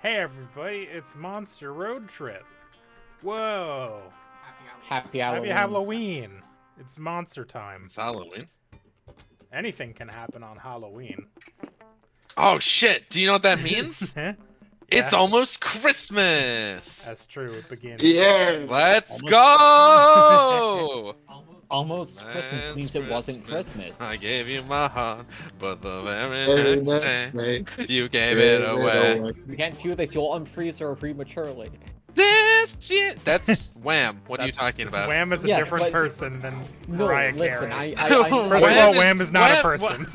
Hey everybody, it's Monster Road Trip. Whoa. Happy Halloween. Happy Halloween. It's monster time. It's Halloween. Anything can happen on Halloween. Oh shit! Do you know what that means? It's Yeah. almost Christmas. That's true, it begins. Yeah. Let's go. Almost Christmas means it wasn't Christmas. I gave you my heart, but the very Very next next day day, you gave it away. You can't do this, you'll unfreeze her prematurely. This shit. That's Wham. What are you That's- talking about? Wham is a Yes, different but- person than No, Mariah listen, Carey. First of all, Wham is not a Wham- person.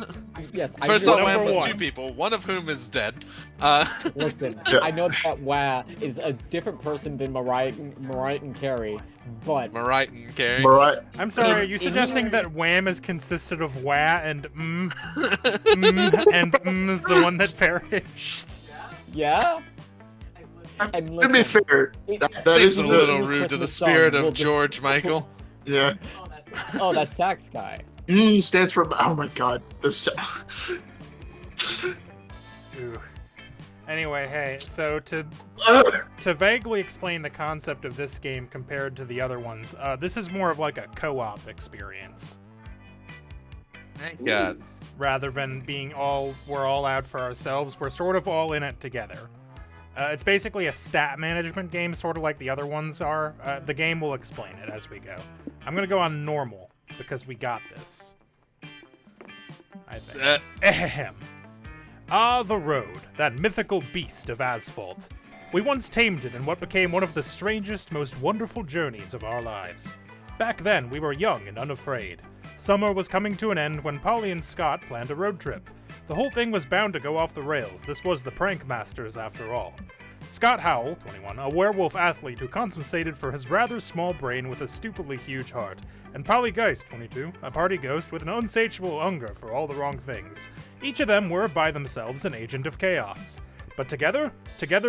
Yes, I First of all, know- Wham Number was one. two people, one of whom is dead. Listen, Yeah. I know that Wah is a different person than Mariah and Carey, but Mariah and Carey. Mariah. I'm sorry, are you In- suggesting that Wham is consisted of wah and and is the one that perished? yeah. And To be listen, fair, it- that Seems is a the little rude to the Christmas spirit song will of just- George Michael. yeah. oh, that sax guy. Stands for oh my god Ooh. Anyway, hey, so to vaguely explain the concept of this game compared to the other ones, this is more of like a co-op experience Thank God. rather than being we're all out for ourselves. We're sort of all in it together. It's basically a stat management game, sort of like the other ones are. The game will explain it as we go. I'm gonna go on normal because we got this. I think. Ahem. Ah, the road, that mythical beast of asphalt. We once tamed it in what became one of the strangest, most wonderful journeys of our lives. Back then, we were young and unafraid. Summer was coming to an end when Polly and Scott planned a road trip. The whole thing was bound to go off the rails. This was the Prank Masters, after all. Scott Howell, 21, a werewolf athlete who compensated for his rather small brain with a stupidly huge heart, and Polly Geist, 22, a party ghost with an unsatiable hunger for all the wrong things. Each of them were, by themselves, an agent of chaos. But together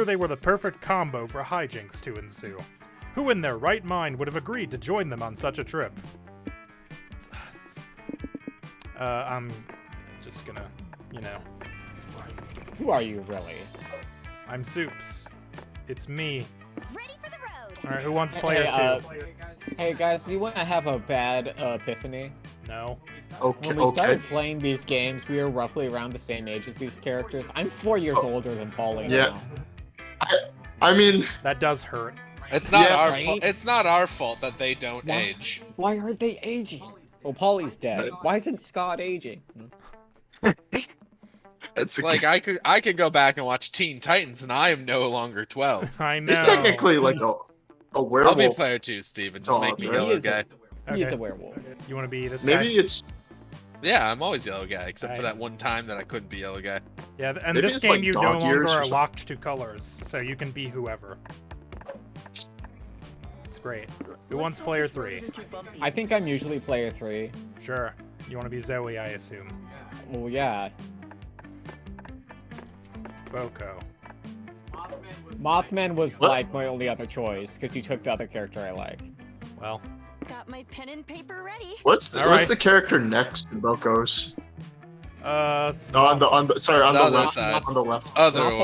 they were the perfect combo for hijinks to ensue. Who in their right mind would have agreed to join them on such a trip? It's us. I'm just gonna, Who are you, really? I'm Supes. It's me. Ready for the road. Alright, who wants player two? Hey guys, do you want to have a bad epiphany? No. Okay, When we okay. started playing these games, we were roughly around the same age as these characters. I'm 4 years older than Polly Yeah. now. I mean, That does hurt. It's not Yeah, our right? fault. It's not our fault that they don't Why? age. Why aren't they aging? Well, Polly's dead. Why isn't Scott aging? it's Like I could go back and watch Teen Titans, and I am no longer 12. I know. it's technically like a I'll werewolf. be player 2, Steven. Just Oh, make me okay. yellow guy. He's Okay. a werewolf. You want to be this Maybe guy? it's Yeah, I'm always yellow guy, except for Right. that one time that I couldn't be yellow guy. Yeah, and Maybe this it's game like you no dog longer ears or are something. locked to colors, so you can be whoever. It's great. Who wants player 3? I think I'm usually player 3. Sure. You want to be Zoe, I assume. Well, yeah. Boco. Mothman was What? like my only other choice, because he took the other character I like. Well, Got my pen and paper ready. what's All what's right. the character next to Boco's? it's On the sorry on The the other left side. on the left. Other Not the way.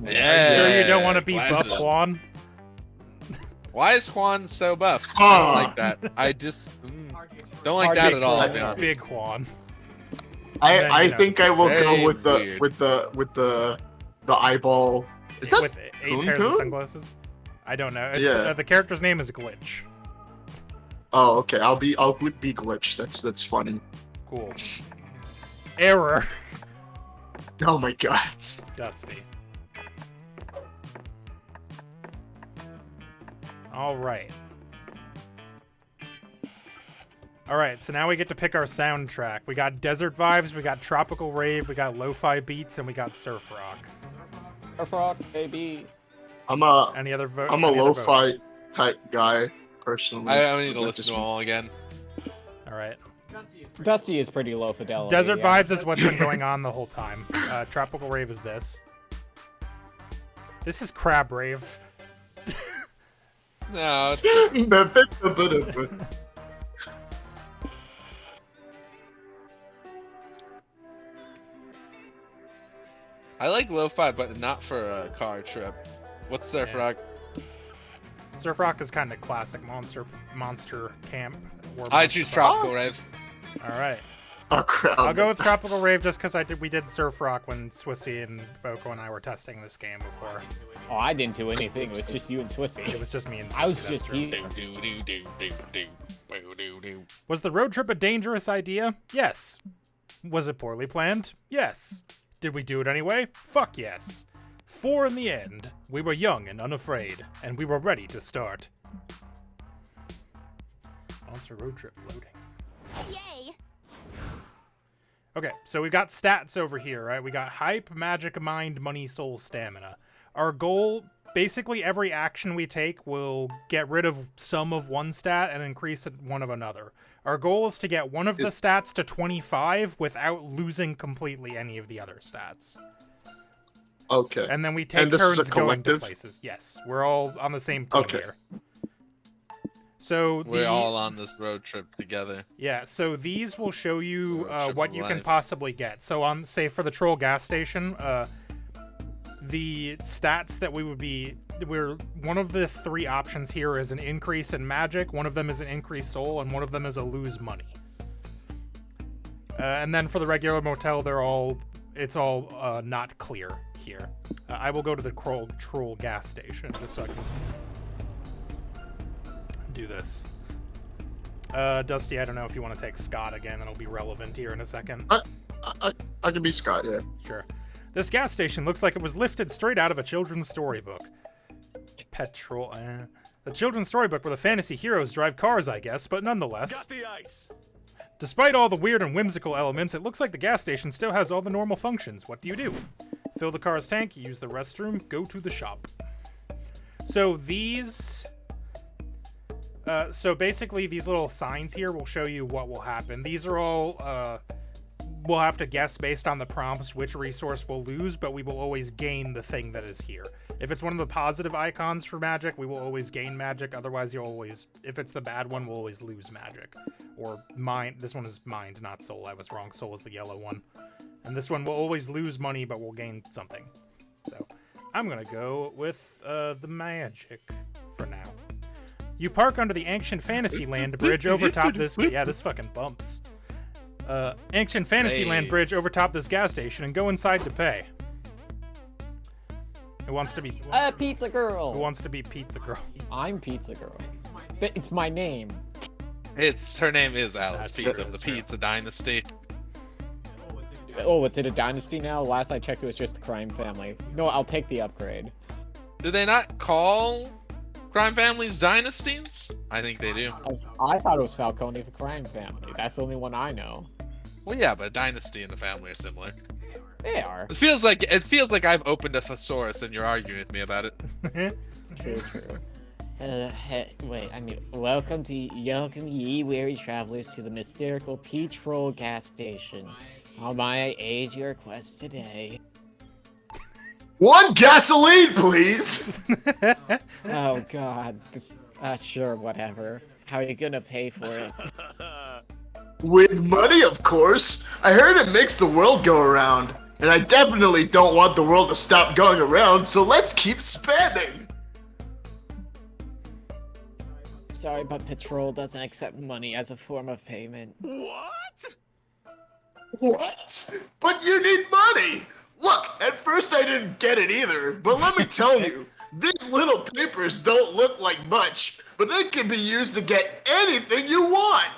Mothman. Yeah. Sure you don't want to be classic. Buff Juan? Why is Juan so buff? I Ah. don't like that. I just don't like Hard that to at all. To be explain. honest. Big Juan. I then, I you know, think I will go very with the weird. with the eyeball. Is that With 8 Coon pairs of Coon? sunglasses? I don't know. It's, Yeah. the character's name is Glitch. Oh, okay. I'll be glitch. That's funny. Cool. Error. Oh my god. Dusty. Alright. Alright, so now we get to pick our soundtrack. We got Desert Vibes, we got Tropical Rave, we got Lo-Fi Beats, and we got Surf Rock. Surf Rock, baby. I'm a Any other vote? I'm a lo-fi type guy personally. I need to Not listen just to them all again. Alright. Dusty is pretty low fidelity. Desert yeah. Vibes is what's been going on the whole time. Tropical Rave is this. This is Crab Rave. No, it's, I like lo-fi, but not for a car trip. What's Surf Yeah. Rock? Surf Rock is kind of classic monster camp. or I monster choose fun. Tropical Rave. All right. Oh crap! I'll go with Tropical Rave just because we did Surf Rock when Swissy and Boco and I were testing this game before. Oh, I didn't do anything. It was just you and It Swissy. was just me and Swissy. I was that's just true. here. Was the road trip a dangerous idea? Yes. Was it poorly planned? Yes. Did we do it anyway? Fuck yes. 4 in the end. We were young and unafraid, and we were ready to start. Monster road trip loading. Yay! Okay, so we got stats over here, right? We got hype, magic, mind, money, soul, stamina. Our goal, basically every action we take will get rid of some of one stat and increase one of another. Our goal is to get one of the stats to 25 without losing completely any of the other stats. Okay. And then we take this is turns a going to collective? places. Yes, we're all on the same team Okay. here. So We're all on this road trip together. Yeah, so these will show you Road trip what of you can life. possibly get. So on, say, for the Troll gas station, the stats that we would be, one of the 3 options here is an increase in magic, one of them is an increase soul, and one of them is a lose money. And then for the regular motel, it's all not clear here. I will go to the Troll gas station just so I can do this. Dusty, I don't know if you want to take Scott again. It'll be relevant here in a second. I can be Scott. Yeah. Sure. This gas station looks like it was lifted straight out of a children's storybook. Petrol. The children's storybook where the fantasy heroes drive cars, I guess, but nonetheless. Got the ice. Despite all the weird and whimsical elements, it looks like the gas station still has all the normal functions. What do? Fill the car's tank, use the restroom, go to the shop. So these... so basically, these little signs here will show you what will happen. These are all, we'll have to guess based on the prompts which resource we'll lose, but we will always gain the thing that is here. If it's one of the positive icons for magic, we will always gain magic. Otherwise, you'll always, if it's the bad one, we'll always lose magic. Or mind, this one is mind, not soul. I was wrong. Soul is the yellow one. And this one will always lose money, but we'll gain something. So I'm going to go with the magic for now. You park under the Ancient Fantasyland Bridge over top this... Yeah, this fucking bumps. Ancient Fantasyland Hey. Bridge over top this gas station and go inside to pay. Who wants to be... Pizza Girl. Who wants to be Pizza Girl? I'm Pizza Girl. It's my name. Her name is Alice That's Pizza true, of the that's true. Pizza Dynasty. Oh, it's in a dynasty now? Last I checked, it was just the crime family. No, I'll take the upgrade. Do they not call crime families dynasties? I think they do. I thought it was Falcone for crime family. That's the only one I know. Well, yeah, but a dynasty and a family are similar. They are. It feels like I've opened a thesaurus and you're arguing with me about it. True, true. Welcome ye weary travelers to the mysterical Petrol gas station. How may I aid your quest today? 1 gasoline, please. Oh god. Sure, whatever. How are you gonna pay for it? With money, of course. I heard it makes the world go around, and I definitely don't want the world to stop going around. So let's keep spending. Sorry, but Petrol doesn't accept money as a form of payment. What? What? But you need money! Look, at first I didn't get it either, but let me tell you, these little papers don't look like much, but they can be used to get anything you want!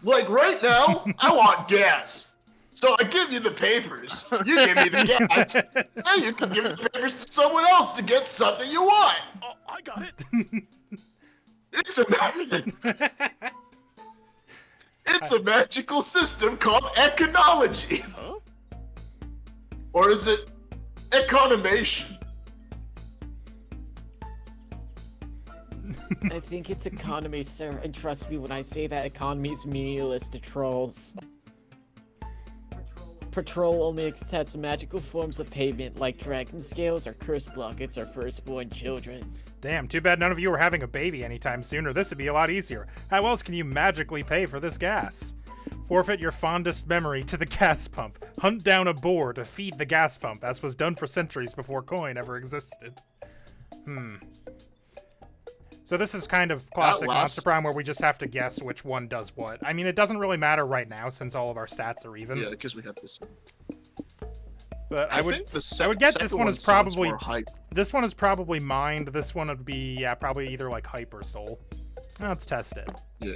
Like right now, I want gas. So I give you the papers, you give me the gas, and you can give the papers to someone else to get something you want! Oh, I got it. It's a magical system called econology. Huh? Or is it economation? I think it's economy, sir, and trust me when I say that economy's meaningless to trolls. Patrol only accepts magical forms of payment like dragon scales or cursed lockets or firstborn children. Damn, too bad none of you are having a baby anytime soon, or this would be a lot easier. How else can you magically pay for this gas? Forfeit your fondest memory to the gas pump. Hunt down a boar to feed the gas pump, as was done for centuries before coin ever existed. So this is kind of classic Monster Prime where we just have to guess which one does what. I mean, it doesn't really matter right now since all of our stats are even. Yeah, because we have this. But I would think get this one is probably hype. this one is probably mind. This one would be probably either like hype or soul. Let's test it. Yeah.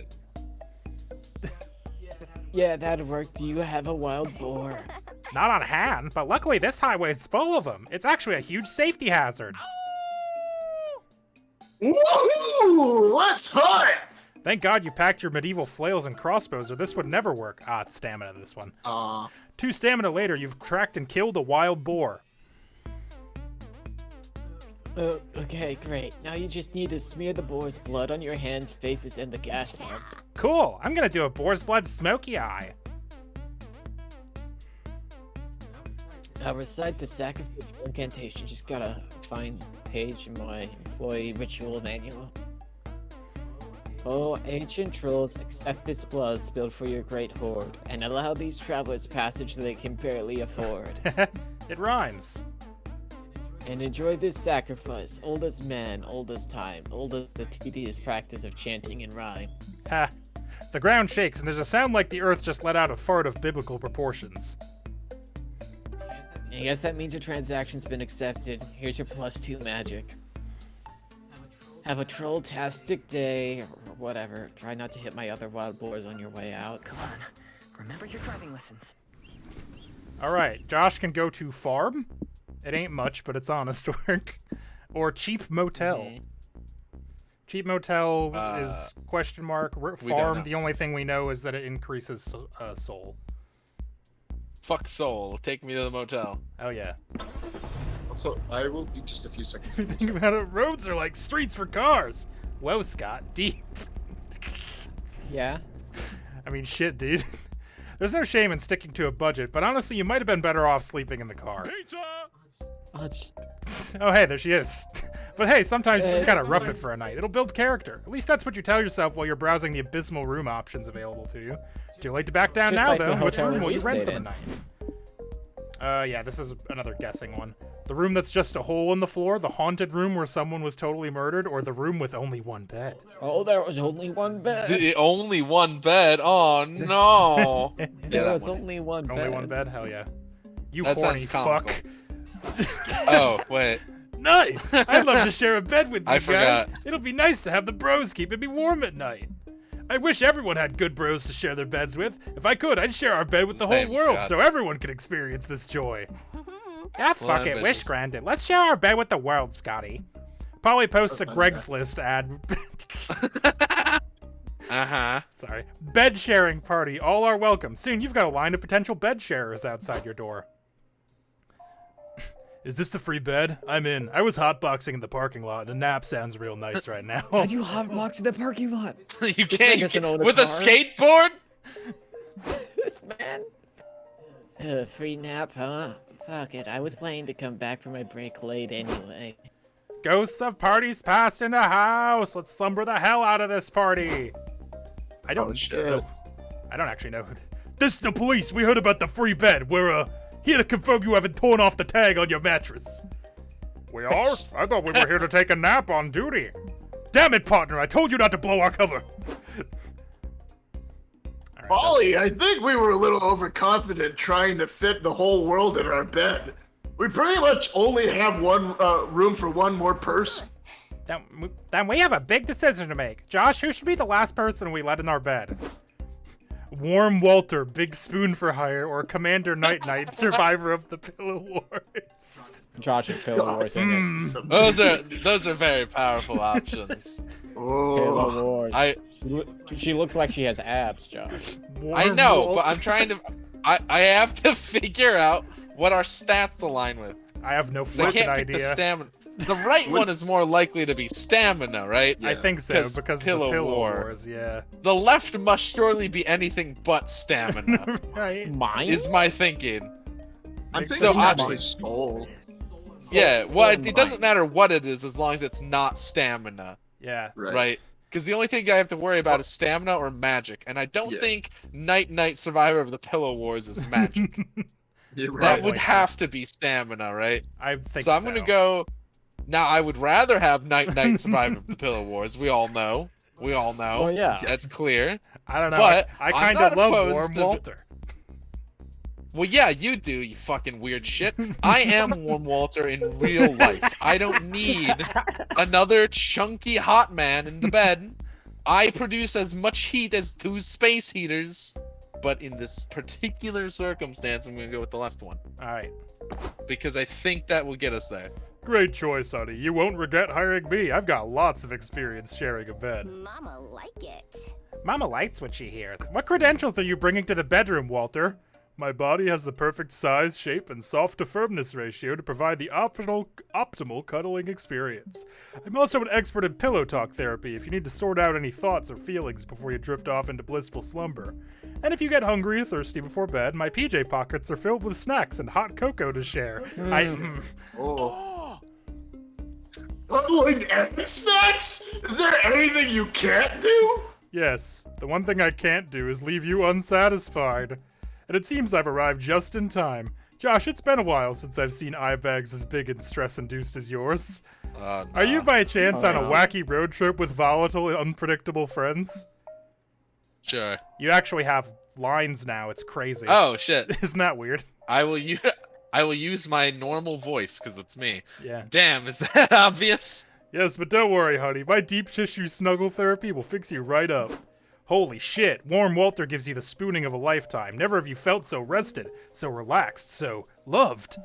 Yeah, that'd work. Do you have a wild boar? Not on hand, but luckily this highway is full of them. It's actually a huge safety hazard. Woohoo! Let's hunt! Thank God you packed your medieval flails and crossbows, or this would never work. It's stamina, this one. 2 stamina later, you've tracked and killed a wild boar. Oh, okay, great. Now you just need to smear the boar's blood on your hands, faces, and the gas pump. Cool, I'm gonna do a boar's blood smoky eye. I'll recite the sacrificial incantation. Just gotta find the page in my employee ritual manual. Oh, ancient trolls, accept this blood spilled for your great horde, and allow these travelers passage they can barely afford. It rhymes. And enjoy this sacrifice, old as man, old as time, old as the tedious practice of chanting in rhyme. Ha. The ground shakes, and there's a sound like the earth just let out a fart of biblical proportions. I guess that means your transaction's been accepted. Here's your +2 magic. Have a troll-tastic day, or whatever. Try not to hit my other wild boars on your way out. Come on. Remember your driving lessons. Alright, Josh can go to farm. It ain't much, but it's honest work. Or cheap motel. Cheap motel is question mark. Farm, the only thing we know is that it increases soul. Fuck soul. Take me to the motel. Oh yeah. Also, I will be just a few seconds. Think about it, roads are like streets for cars. Whoa, Scott, deep. Yeah? I mean, shit, dude. There's no shame in sticking to a budget, but honestly, you might have been better off sleeping in the car. Pizza! Oh, hey, there she is. But hey, sometimes you just gotta rough it for a night. It'll build character. At least that's what you tell yourself while you're browsing the abysmal room options available to you. Too late to back down now, like though. the Which hotel room will we you rent stayed for the in. night? Yeah, this is another guessing one. The room that's just a hole in the floor, the haunted room where someone was totally murdered, or the room with only one bed? Oh, there was only one bed. Only one bed? Oh, no. There was only one bed. Only one bed? Hell yeah. You That horny sounds comical. fuck. Oh, wait. Nice! I'd love to share a bed with you I guys. forgot. It'll be nice to have the bros keeping me warm at night. I wish everyone had good bros to share their beds with. If I could, I'd share our bed with the whole Same, world Scott. so everyone could experience this joy. Fuck it, wish granted. Let's share our bed with the world, Scotty. Probably posts a Greg's List ad. Uh-huh. Sorry. Bed sharing party. All are welcome. Soon you've got a line of potential bed sharers outside your door. Is this the free bed? I'm in. I was hotboxing in the parking lot, and a nap sounds real nice right now. How'd you hotbox in the parking lot? You This can't man doesn't own a with a car. skateboard? This man. Free nap, huh? Fuck it. I was planning to come back for my break late anyway. Ghosts of parties past in the house. Let's slumber the hell out of this party. I don't know. I don't actually know. This is the police. We heard about the free bed. We're here to confirm you haven't torn off the tag on your mattress. We are? I thought we were here to take a nap on duty. Damn it, partner. I told you not to blow our cover. All right, Ollie, I think we were a little overconfident trying to fit the whole world in our bed. We pretty much only have one room for one more person. Then we have a big decision to make. Josh, who should be the last person we let in our bed? Warm Walter, Big Spoon for Hire, or Commander Night Night, Survivor of the Pillow Wars. Josh and Pillow Wars in it. Those are very powerful options. Pillow Oh, Wars. She looks like she has abs, Josh. I know, but I'm trying to. I have to figure out what our stats align with. I have no I fucking can't pick the idea. stamina. The right one is more likely to be stamina, right? I think so, because of the Pillow War. Wars, yeah. The left must surely be anything but stamina, Right? Mine? is my thinking. I'm Makes thinking sense. actually soul. Yeah, well, Or it doesn't matter what it is as long as it's not stamina, Yeah. right? Because the only thing I have to worry about is stamina or magic, and I don't think Night Survivor of the Pillow Wars is magic. You're That right. would have to be stamina, right? I think So I'm gonna go. Now I would rather have Night Survivor of the Pillow Wars. We all know. Oh yeah. That's clear. I don't know. But I I'm kind not of love opposed Warm to- Walter. Well, yeah, you do, you fucking weird shit. I am Warm Walter in real life. I don't need another chunky hot man in the bed. I produce as much heat as 2 space heaters. But in this particular circumstance, I'm gonna go with the left one. Alright. Because I think that will get us there. Great choice, honey. You won't regret hiring me. I've got lots of experience sharing a bed. Mama like it. Mama likes what she hears. What credentials are you bringing to the bedroom, Walter? My body has the perfect size, shape, and soft-to-firmness ratio to provide the optimal cuddling experience. I'm also an expert in pillow talk therapy if you need to sort out any thoughts or feelings before you drift off into blissful slumber. And if you get hungry or thirsty before bed, my PJ pockets are filled with snacks and hot cocoa to share. Cuddling and snacks? Is there anything you can't do? Yes, the one thing I can't do is leave you unsatisfied. And it seems I've arrived just in time. Josh, it's been a while since I've seen eye bags as big and stress-induced as yours. Are you by chance on a wacky road trip with volatile and unpredictable friends? Sure. You actually have lines now, it's crazy. Oh shit. Isn't that weird? I will use my normal voice because it's me. Yeah. Damn, is that obvious? Yes, but don't worry, honey. My deep tissue snuggle therapy will fix you right up. Holy shit, Warm Walter gives you the spooning of a lifetime. Never have you felt so rested, so relaxed, so loved.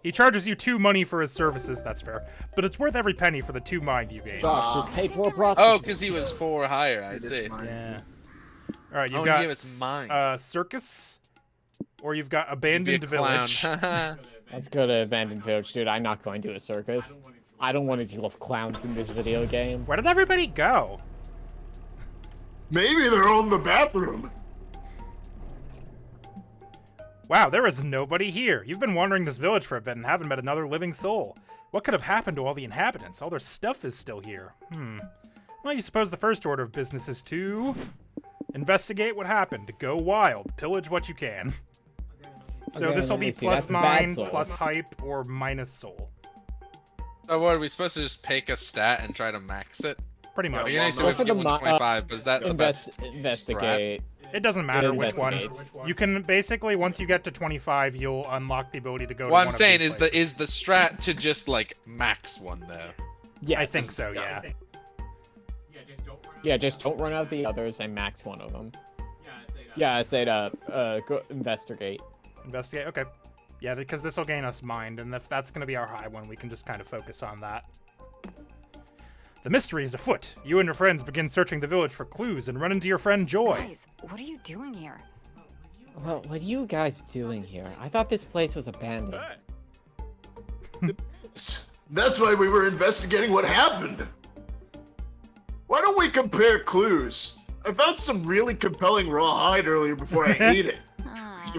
He charges you 2 money for his services, that's fair. But it's worth every penny for the 2 mind you gain. Josh, just pay for a prostitute. Oh, because he was 4 higher, I see. Yeah. Alright, you've Oh, got he gave us mine. circus, or you've got Be a abandoned village. clown. Let's go to Abandoned Village, dude. I'm not going to a circus. I don't want to deal with clowns in this video game. Where did everybody go? Maybe they're all in the bathroom. Wow, there is nobody here. You've been wandering this village for a bit and haven't met another living soul. What could have happened to all the inhabitants? All their stuff is still here. Well, you suppose the first order of business is to investigate what happened, go wild, pillage what you can. So Okay, this will let me be see. plus That's bad mind, soul. plus hype, or minus soul. So what, are we supposed to just pick a stat and try to max it? Pretty much. You're gonna say Go we for have to the get 1 to 25, but is that the best Investigate. It doesn't matter which one. Investigate. You can basically, once you get to 25, you'll unlock the ability to go to What one I'm of saying these is places. the strat to just like max one though. Yes. I think so, yeah. Yeah, just don't run out the others and max one of them. Yeah, I say to go investigate. Investigate, okay. Yeah, because this will gain us mind, and if that's going to be our high one, we can just kind of focus on that. The mystery is afoot. You and your friends begin searching the village for clues and run into your friend Joy. Guys, what are you doing here? Well, what are you guys doing here? I thought this place was abandoned. That's why we were investigating what happened. Why don't we compare clues? I found some really compelling raw hide earlier before I ate it. Ah,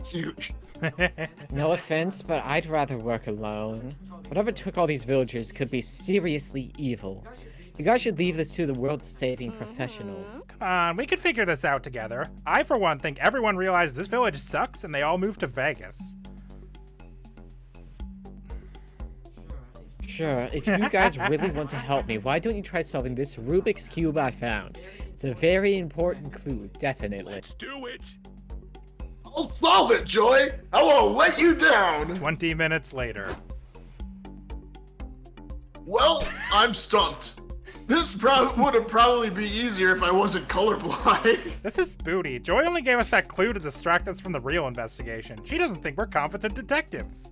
Huge. No offense, but I'd rather work alone. Whatever took all these villagers could be seriously evil. You guys should leave this to the world-saving professionals. Come on, we could figure this out together. I, for one, think everyone realized this village sucks and they all moved to Vegas. Sure, if you guys really want to help me, why don't you try solving this Rubik's Cube I found? It's a very important clue, definitely. Let's do it. I'll solve it, Joy. I won't let you down. 20 minutes later. Well, I'm stumped. This would probably be easier if I wasn't colorblind. This is Booty. Joy only gave us that clue to distract us from the real investigation. She doesn't think we're competent detectives.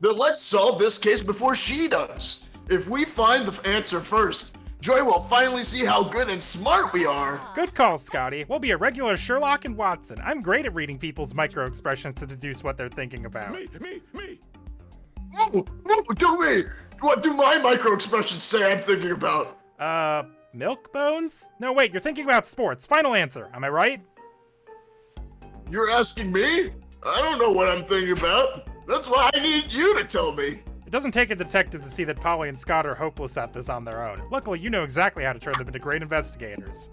Then let's solve this case before she does. If we find the answer first, Joy will finally see how good and smart we are. Good call, Scotty. We'll be a regular Sherlock and Watson. I'm great at reading people's micro-expressions to deduce what they're thinking about. Me. Do me. What do my micro expressions say I'm thinking about? Milk bones? No, wait, you're thinking about sports. Final answer, am I right? You're asking me? I don't know what I'm thinking about. That's why I need you to tell me. It doesn't take a detective to see that Polly and Scott are hopeless at this on their own. Luckily, you know exactly how to turn them into great investigators.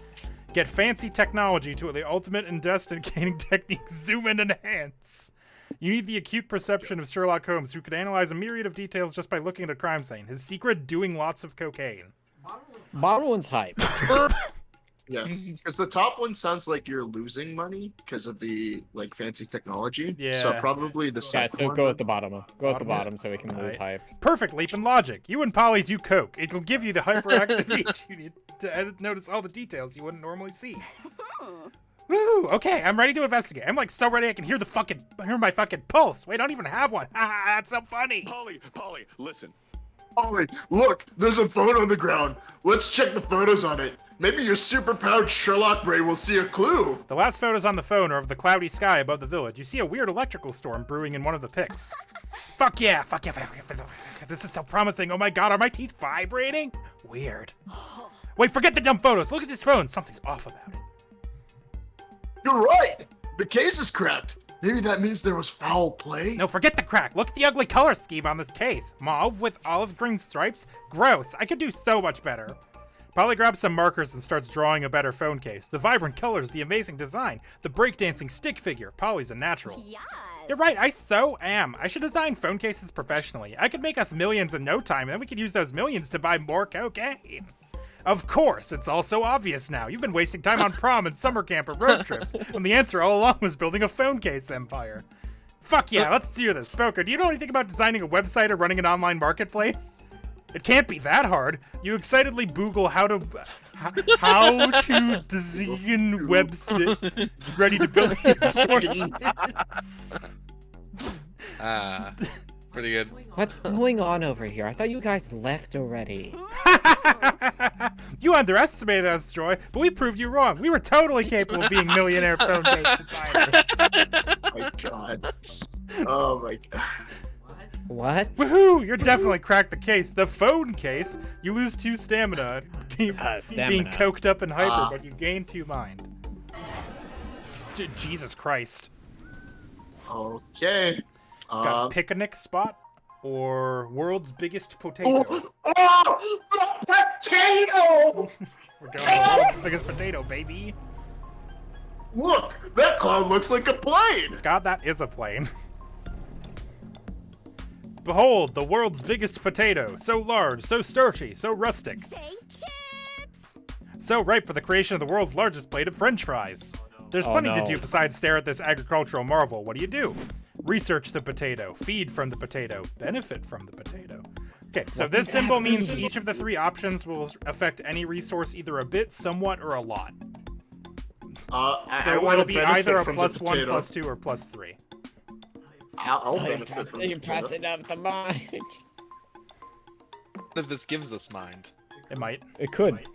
Get fancy technology to the ultimate investigating technique, zoom and enhance. You need the acute perception of Sherlock Holmes, who could analyze a myriad of details just by looking at a crime scene. His secret, doing lots of cocaine. Bottom one's hype. Yeah, because the top one sounds like you're losing money because of the like fancy technology. Yeah. So probably the Yeah, second so one. go at the bottom. Go at the Bottom? bottom so we can lose Alright. hype. Perfect leap in logic. You and Polly do coke. It'll give you the hyperactive reach you need to notice all the details you wouldn't normally see. Woo! Okay, I'm ready to investigate. I'm like so ready I can hear my fucking pulse. Wait, I don't even have one. Haha, that's so funny. Polly, listen. Ollie, look, there's a phone on the ground. Let's check the photos on it. Maybe your superpowered Sherlock brain will see a clue. The last photos on the phone are of the cloudy sky above the village. You see a weird electrical storm brewing in one of the pics. Fuck yeah. This is so promising. Oh my god, are my teeth vibrating? Weird. Wait, forget the dumb photos. Look at this phone. Something's off about it. You're right. The case is cracked. Maybe that means there was foul play? No, forget the crack. Look at the ugly color scheme on this case. Mauve with olive green stripes? Gross. I could do so much better. Polly grabs some markers and starts drawing a better phone case. The vibrant colors, the amazing design, the breakdancing stick figure. Polly's a natural. Yes. You're right, I so am. I should design phone cases professionally. I could make us millions in no time, and then we could use those millions to buy more cocaine. Of course, it's all so obvious now. You've been wasting time on prom and summer camp or road trips, when the answer all along was building a phone case empire. Fuck yeah, let's do this. Boco, do you know anything about designing a website or running an online marketplace? It can't be that hard. You excitedly Google how to design website ready to build your Pretty good. What's going on over here? I thought you guys left already. You underestimated us, Joy, but we proved you wrong. We were totally capable of being millionaire phone case designers. Oh my god. Oh my god. What? Woohoo! You're definitely cracked the case. The phone case. You lose 2 stamina. Being Stamina. coked up and hyper, but you gain 2 mind. Jesus Christ. Okay. Got a picnic spot or world's biggest potato? Oh, the potato! We're going to world's biggest potato, baby. Look, that cloud looks like a plane. Scott, that is a plane. Behold, the world's biggest potato. So large, so starchy, so rustic. Say chips. So ripe for the creation of the world's largest plate of french fries. There's Oh, plenty no. to do besides stare at this agricultural marvel. What do? Research the potato, feed from the potato, benefit from the potato. Okay, so this symbol means each of the 3 options will affect any resource either a bit, somewhat, or a lot. I So want it'll to be benefit either a from +1, the potato. +2, or +3. I'll benefit from the You're potato. passing out the mind. What if this gives us mind? It might. It could.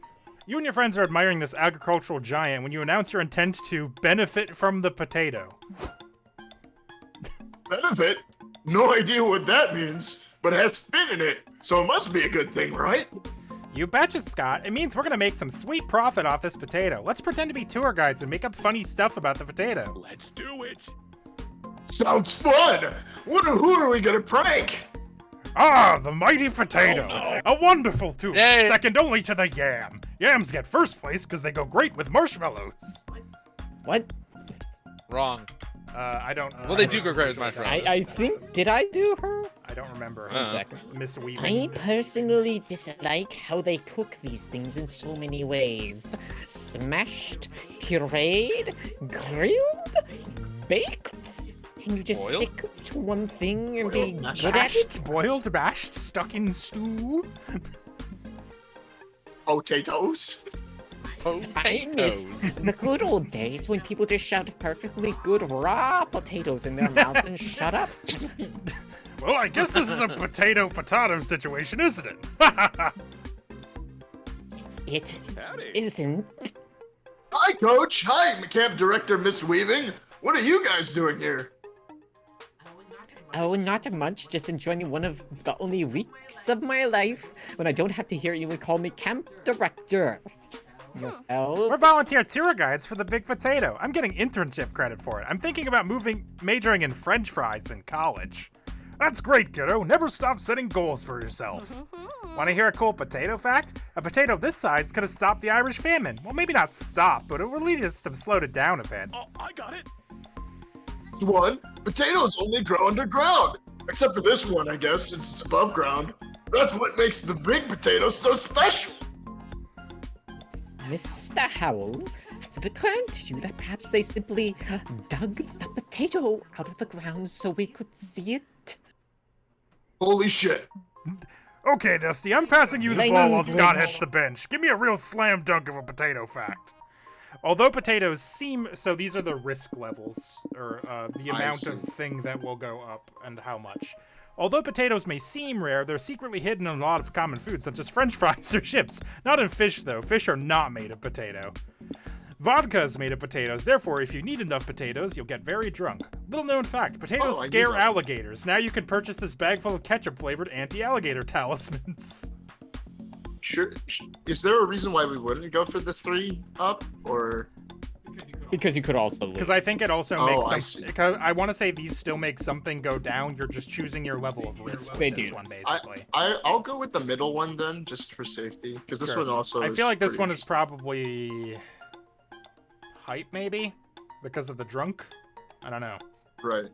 You and your friends are admiring this agricultural giant when you announce your intent to benefit from the potato. Benefit? No idea what that means, but it has spin in it, so it must be a good thing, right? You betcha, Scott. It means we're gonna make some sweet profit off this potato. Let's pretend to be tour guides and make up funny stuff about the potato. Let's do it. Sounds fun! Who are we gonna prank? Ah, the mighty potato. A wonderful tool, Yay. second only to the yam. Yams get first place because they go great with marshmallows. What? Wrong. I don't. Well, they do go great with marshmallows. I think, did I do her? I don't remember. Uh-uh. One second. Miss I Weaving. personally dislike how they cook these things in so many ways. Smashed, pureed, grilled, baked. Can you just Boiled? stick to one thing and be Boiled, good at it? Boiled, mashed, stuck in stew. Potatoes? I miss the good old days when people just shoved perfectly good raw potatoes in their mouths and shut up. Well, I guess this is a potato situation, isn't it? It Howdy. isn't. Hi, Coach. Hi, Camp Director Miss Weaving. What are you guys doing here? Oh, not much. Just enjoying one of the only weeks of my life when I don't have to hear anyone call me camp director. Yourself? We're volunteer tour guides for the Big Potato. I'm getting internship credit for it. I'm thinking about majoring in French fries in college. That's great, kiddo. Never stop setting goals for yourself. Want to hear a cool potato fact? A potato this size could have stopped the Irish famine. Well, maybe not stop, but it would at least have slowed it down a bit. Oh, I got it. One, potatoes only grow underground. Except for this one, I guess, since it's above ground. That's what makes the big potatoes so special. Mr. Howell, is it occurring to you that perhaps they simply dug the potato out of the ground so we could see it? Holy shit. Okay, Dusty, I'm passing you the Lay ball on while the Scott bridge. hits the bench. Give me a real slam dunk of a potato fact. Although potatoes seem... So these are the risk levels, or the amount of thing that will go up and how much. Although potatoes may seem rare, they're secretly hidden in a lot of common foods, such as french fries or chips. Not in fish, though. Fish are not made of potato. Vodka is made of potatoes, therefore if you need enough potatoes, you'll get very drunk. Little known fact, potatoes Oh, I knew scare that. alligators. Now you can purchase this bag full of ketchup-flavored anti-alligator talismans. Sure. Is there a reason why we wouldn't go for the 3 up, or? Because you could also lose. Because I think it also Oh, makes I some... see. Because I want to say these still make something go down, you're just choosing your level of risk They with this do. one, basically. I'll go with the middle one then, just for safety, because this Sure. one also. I is feel like this pretty one is interesting. probably... hype, maybe? Because of the drunk? I don't know. Right.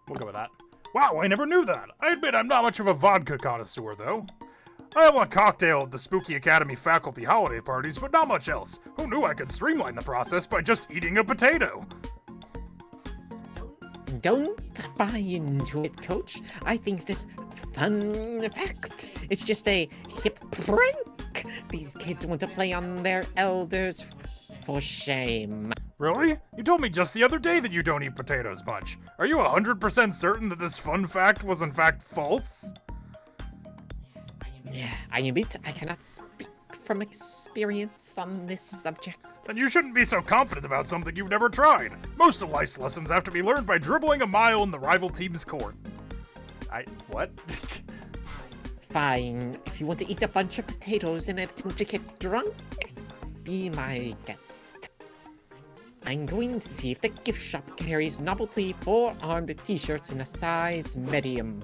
We'll go with that. Wow, I never knew that. I admit I'm not much of a vodka connoisseur, though. I have a cocktail at the Spooky Academy faculty holiday parties, but not much else. Who knew I could streamline the process by just eating a potato? Don't buy into it, Coach. I think this fun fact is just a hip prank. These kids want to play on their elders. For shame. Really? You told me just the other day that you don't eat potatoes much. Are you 100% certain that this fun fact was in fact false? Yeah, I admit I cannot speak from experience on this subject. Then you shouldn't be so confident about something you've never tried. Most of life's lessons have to be learned by dribbling a mile in the rival team's court. What? Fine, if you want to eat a bunch of potatoes in attempt to get drunk, be my guest. I'm going to see if the gift shop carries novelty four-armed t-shirts in a size medium.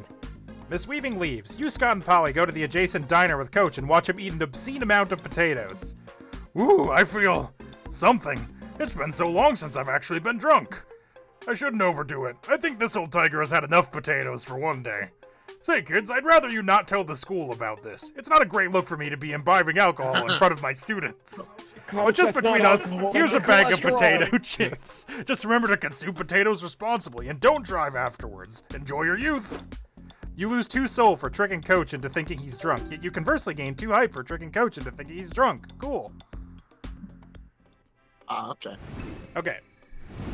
Miss Weaving leaves. You, Scott, and Polly go to the adjacent diner with Coach and watch him eat an obscene amount of potatoes. Ooh, I feel something. It's been so long since I've actually been drunk. I shouldn't overdo it. I think this old tiger has had enough potatoes for one day. Say, kids, I'd rather you not tell the school about this. It's not a great look for me to be imbibing alcohol in front of my students. But just that's between not us, alcohol, here's a that's bag of cholesterol. potato chips. Just remember to consume potatoes responsibly and don't drive afterwards. Enjoy your youth. You lose 2 soul for tricking Coach into thinking he's drunk, yet you conversely gain 2 hype for tricking Coach into thinking he's drunk. Cool. Okay. Okay.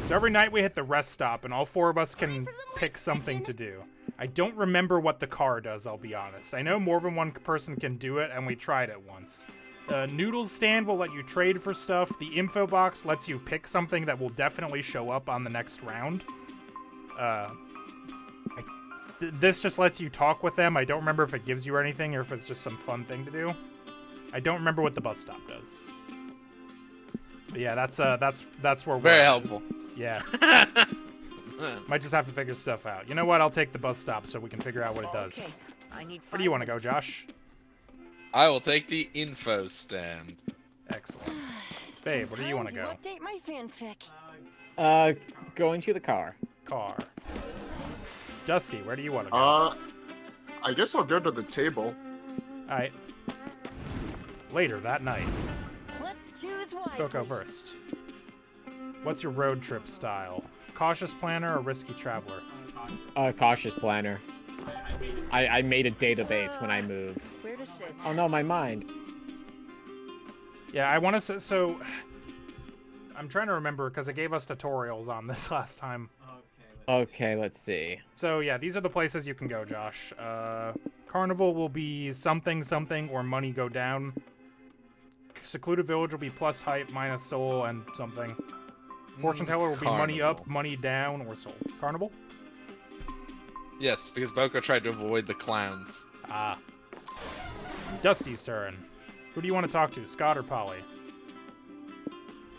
So every night we hit the rest stop, and all 4 of us can pick something to do. I don't remember what the car does, I'll be honest. I know more than one person can do it, and we tried it once. The noodles stand will let you trade for stuff. The info box lets you pick something that will definitely show up on the next round. This just lets you talk with them. I don't remember if it gives you anything or if it's just some fun thing to do. I don't remember what the bus stop does. But yeah, that's where we're Very at. helpful. Yeah. Might just have to figure stuff out. You know what? I'll take the bus stop so we can figure out what it does. Okay, I need Where do you want to go, Josh? I will take the info stand. Excellent. Babe, where do you want to go? Update my fanfic. Going to the car. Car. Dusty, where do you want to go? I guess I'll go to the table. Alright. Later that night. Let's choose wisely. Boco first. What's your road trip style? Cautious planner or risky traveler? Cautious planner. I made a database when I moved. Where to sit? Oh no, my mind. Yeah, I want to say, so... I'm trying to remember, because it gave us tutorials on this last time. Okay, let's see. So yeah, these are the places you can go, Josh. Carnival will be something, something, or money go down. Secluded Village will be plus hype, minus soul, and something. Fortune Teller will be money up, Carnival. money down, or soul. Carnival? Yes, because Boco tried to avoid the clowns. Ah. Dusty's turn. Who do you want to talk to, Scott or Polly?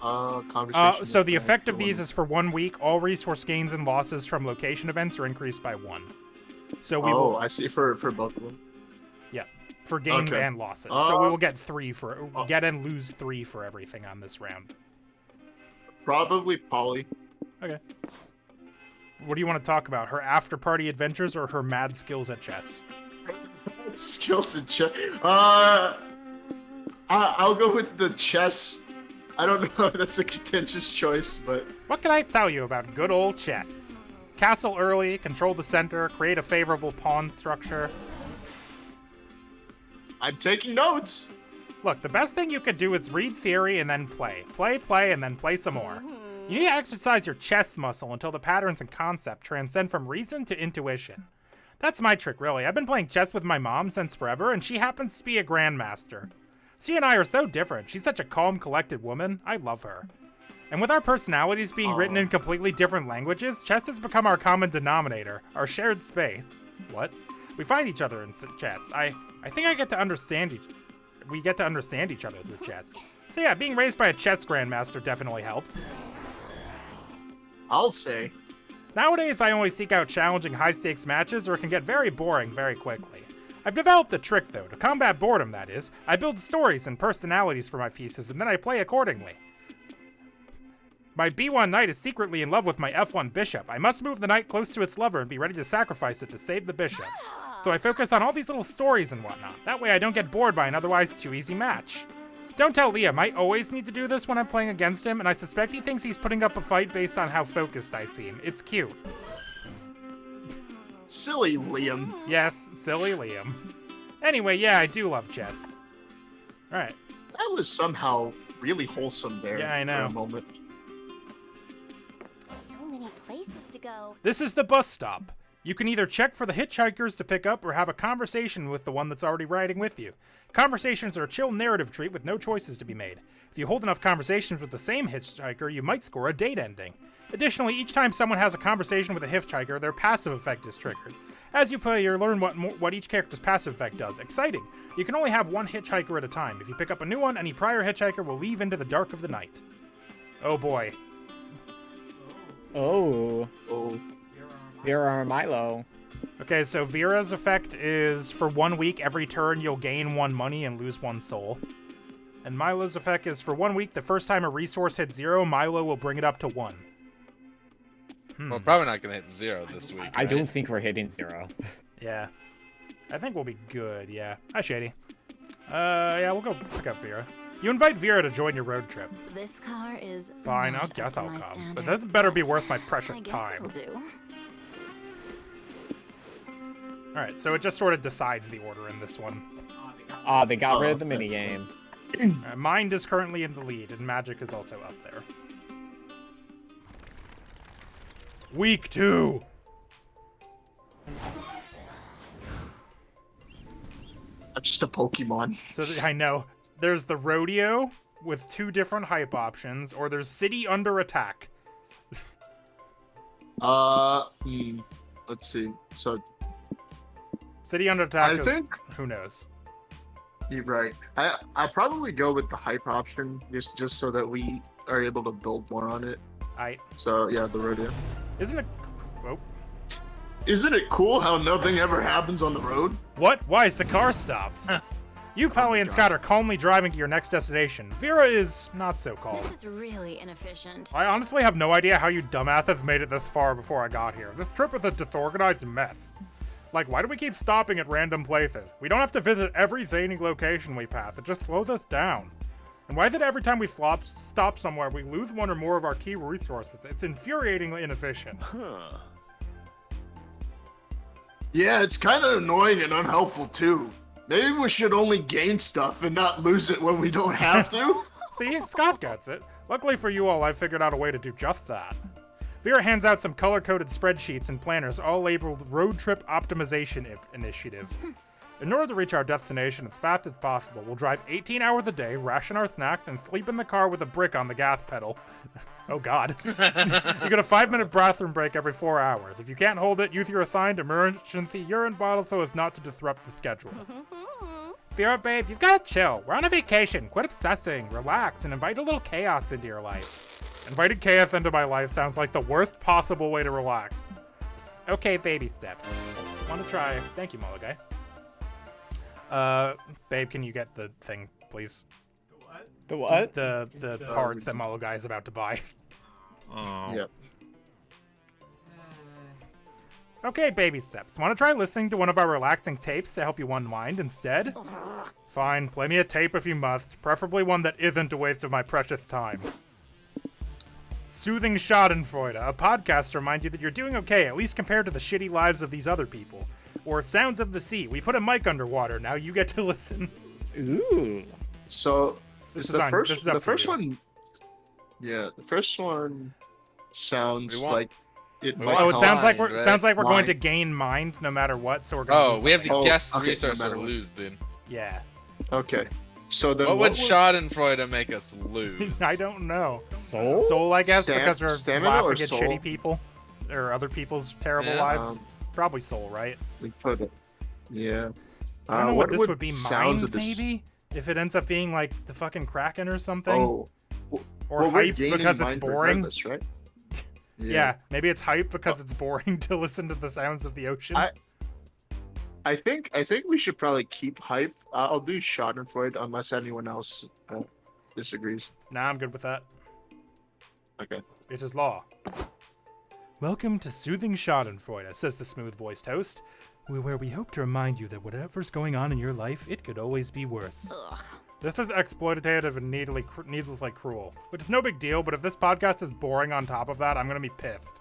Conversation. So the effect of these is for 1 week. All resource gains and losses from location events are increased by 1. So we will. I see. For both of them. Yeah, for gains Okay. and losses. So we will get 3 for get and lose 3 for everything on this round. Probably Polly. Okay. What do you want to talk about? Her after-party adventures or her mad skills at chess? Skills in chess. I'll go with the chess. I don't know if that's a contentious choice, but What can I tell you about good old chess? Castle early, control the center, create a favorable pawn structure. I'm taking notes. Look, the best thing you could do is read theory and then play. Play, and then play some more. You need to exercise your chess muscle until the patterns and concept transcend from reason to intuition. That's my trick, really. I've been playing chess with my mom since forever, and she happens to be a grandmaster. She and I are so different. She's such a calm, collected woman. I love her. And with our personalities being written in completely different languages, chess has become our common denominator, our shared space. What? We find each other in chess. I think we get to understand each other through chess. So yeah, being raised by a chess grandmaster definitely helps. I'll say. Nowadays, I only seek out challenging high-stakes matches, or it can get very boring very quickly. I've developed a trick, though, to combat boredom, that is. I build stories and personalities for my pieces, and then I play accordingly. My B1 knight is secretly in love with my F1 bishop. I must move the knight close to its lover and be ready to sacrifice it to save the bishop. So I focus on all these little stories and whatnot. That way I don't get bored by an otherwise too easy match. Don't tell Liam, I always need to do this when I'm playing against him, and I suspect he thinks he's putting up a fight based on how focused I seem. It's cute. Silly Liam. Yes, silly Liam. Anyway, yeah, I do love chess. Alright. That was somehow really wholesome there. Yeah, I know. For a moment. So many places to go. This is the bus stop. You can either check for the hitchhikers to pick up or have a conversation with the one that's already riding with you. Conversations are a chill narrative treat with no choices to be made. If you hold enough conversations with the same hitchhiker, you might score a date ending. Additionally, each time someone has a conversation with a hitchhiker, their passive effect is triggered. As you play, you learn what each character's passive effect does. Exciting! You can only have one hitchhiker at a time. If you pick up a new one, any prior hitchhiker will leave into the dark of the night. Oh boy. Oh. Oh. Vera or Milo. Okay, so Vera's effect is for 1 week, every turn you'll gain 1 money and lose 1 soul. And Milo's effect is for 1 week, the first time a resource hits 0, Milo will bring it up to 1. We're probably not gonna hit 0 this week. I don't think we're hitting 0. Yeah. I think we'll be good, yeah. Hi, Shady. Yeah, we'll go pick up Vera. You invite Vera to join your road trip. This car is Fine, not I'll up guess to I'll my come. But standards, that better be but worth my precious I guess time. it'll do. Alright, so it just sort of decides the order in this one. Ah, they got rid of the minigame. Mind is currently in the lead, and Magic is also up there. Week 2! That's just a Pokemon. So I know. There's the rodeo with 2 different hype options, or there's city under attack. Let's see. So City under attack I is, think who knows. you're right. I'll probably go with the hype option just so that we are able to build more on it. So yeah, the rodeo. Isn't it... Oh. Isn't it cool how nothing ever happens on the road? What? Why is the car stopped? You, Polly, and Scott are calmly driving to your next destination. Vera is not so calm. This is really inefficient. I honestly have no idea how you dumbass's made it this far before I got here. This trip is a disorganized mess. Like, why do we keep stopping at random places? We don't have to visit every zany location we pass. It just slows us down. And why is it every time we stop somewhere, we lose one or more of our key resources? It's infuriatingly inefficient. Huh. Yeah, it's kind of annoying and unhelpful too. Maybe we should only gain stuff and not lose it when we don't have to. See, Scott gets it. Luckily for you all, I figured out a way to do just that. Vera hands out some color-coded spreadsheets and planners, all labeled Road Trip Optimization Initiative. In order to reach our destination as fast as possible, we'll drive 18 hours a day, ration our snacks, and sleep in the car with a brick on the gas pedal. Oh god. You get a 5-minute bathroom break every 4 hours. If you can't hold it, use your assigned emergency urine bottle so as not to disrupt the schedule. Vera, babe, you've got to chill. We're on a vacation. Quit obsessing. Relax and invite a little chaos into your life. Inviting chaos into my life sounds like the worst possible way to relax. Okay, baby steps. Want to try? Thank you, Mulligan. Babe, can you get the thing, please? The what? The parts that Mulligan is about to buy. Oh. Yep. Okay, baby steps. Want to try listening to one of our relaxing tapes to help you unwind instead? Fine, play me a tape if you must, preferably one that isn't a waste of my precious time. Soothing Schadenfreude, a podcast to remind you that you're doing okay, at least compared to the shitty lives of these other people. Or Sounds of the Sea, we put a mic underwater, now you get to listen. Ooh. So This the is first up the to first you. one. Yeah, the first one sounds We want- like it we might. want Oh, it help. sounds like Mind, we're right? sounds like we're going Mind. to gain mind no matter what, so we're going Oh, lose we have to something. guess the okay, no resource matter or what. lose, dude. Yeah. Okay. So then What would would- Schadenfreude make us lose? I don't know. Soul? Soul, I guess, because we're Stamina laughing or at soul? shitty people. Or other people's terrible Yeah. lives. Probably soul, right? We put it. Yeah. I don't know what this would be. sounds Mind, of this? maybe? If it ends up being like the fucking Kraken or something? Oh. or well, we're hype gaining because it's mind boring? regardless, right? Yeah, maybe it's hype because it's boring to listen to the sounds of the ocean. I think we should probably keep hype. I'll do Schadenfreude unless anyone else disagrees. Nah, I'm good with that. Okay. It is law. Welcome to Soothing Schadenfreude, says the smooth-voiced host, where we hope to remind you that whatever's going on in your life, it could always be worse. Ugh. This is exploitative and needlessly cruel, which is no big deal, but if this podcast is boring on top of that, I'm gonna be pissed.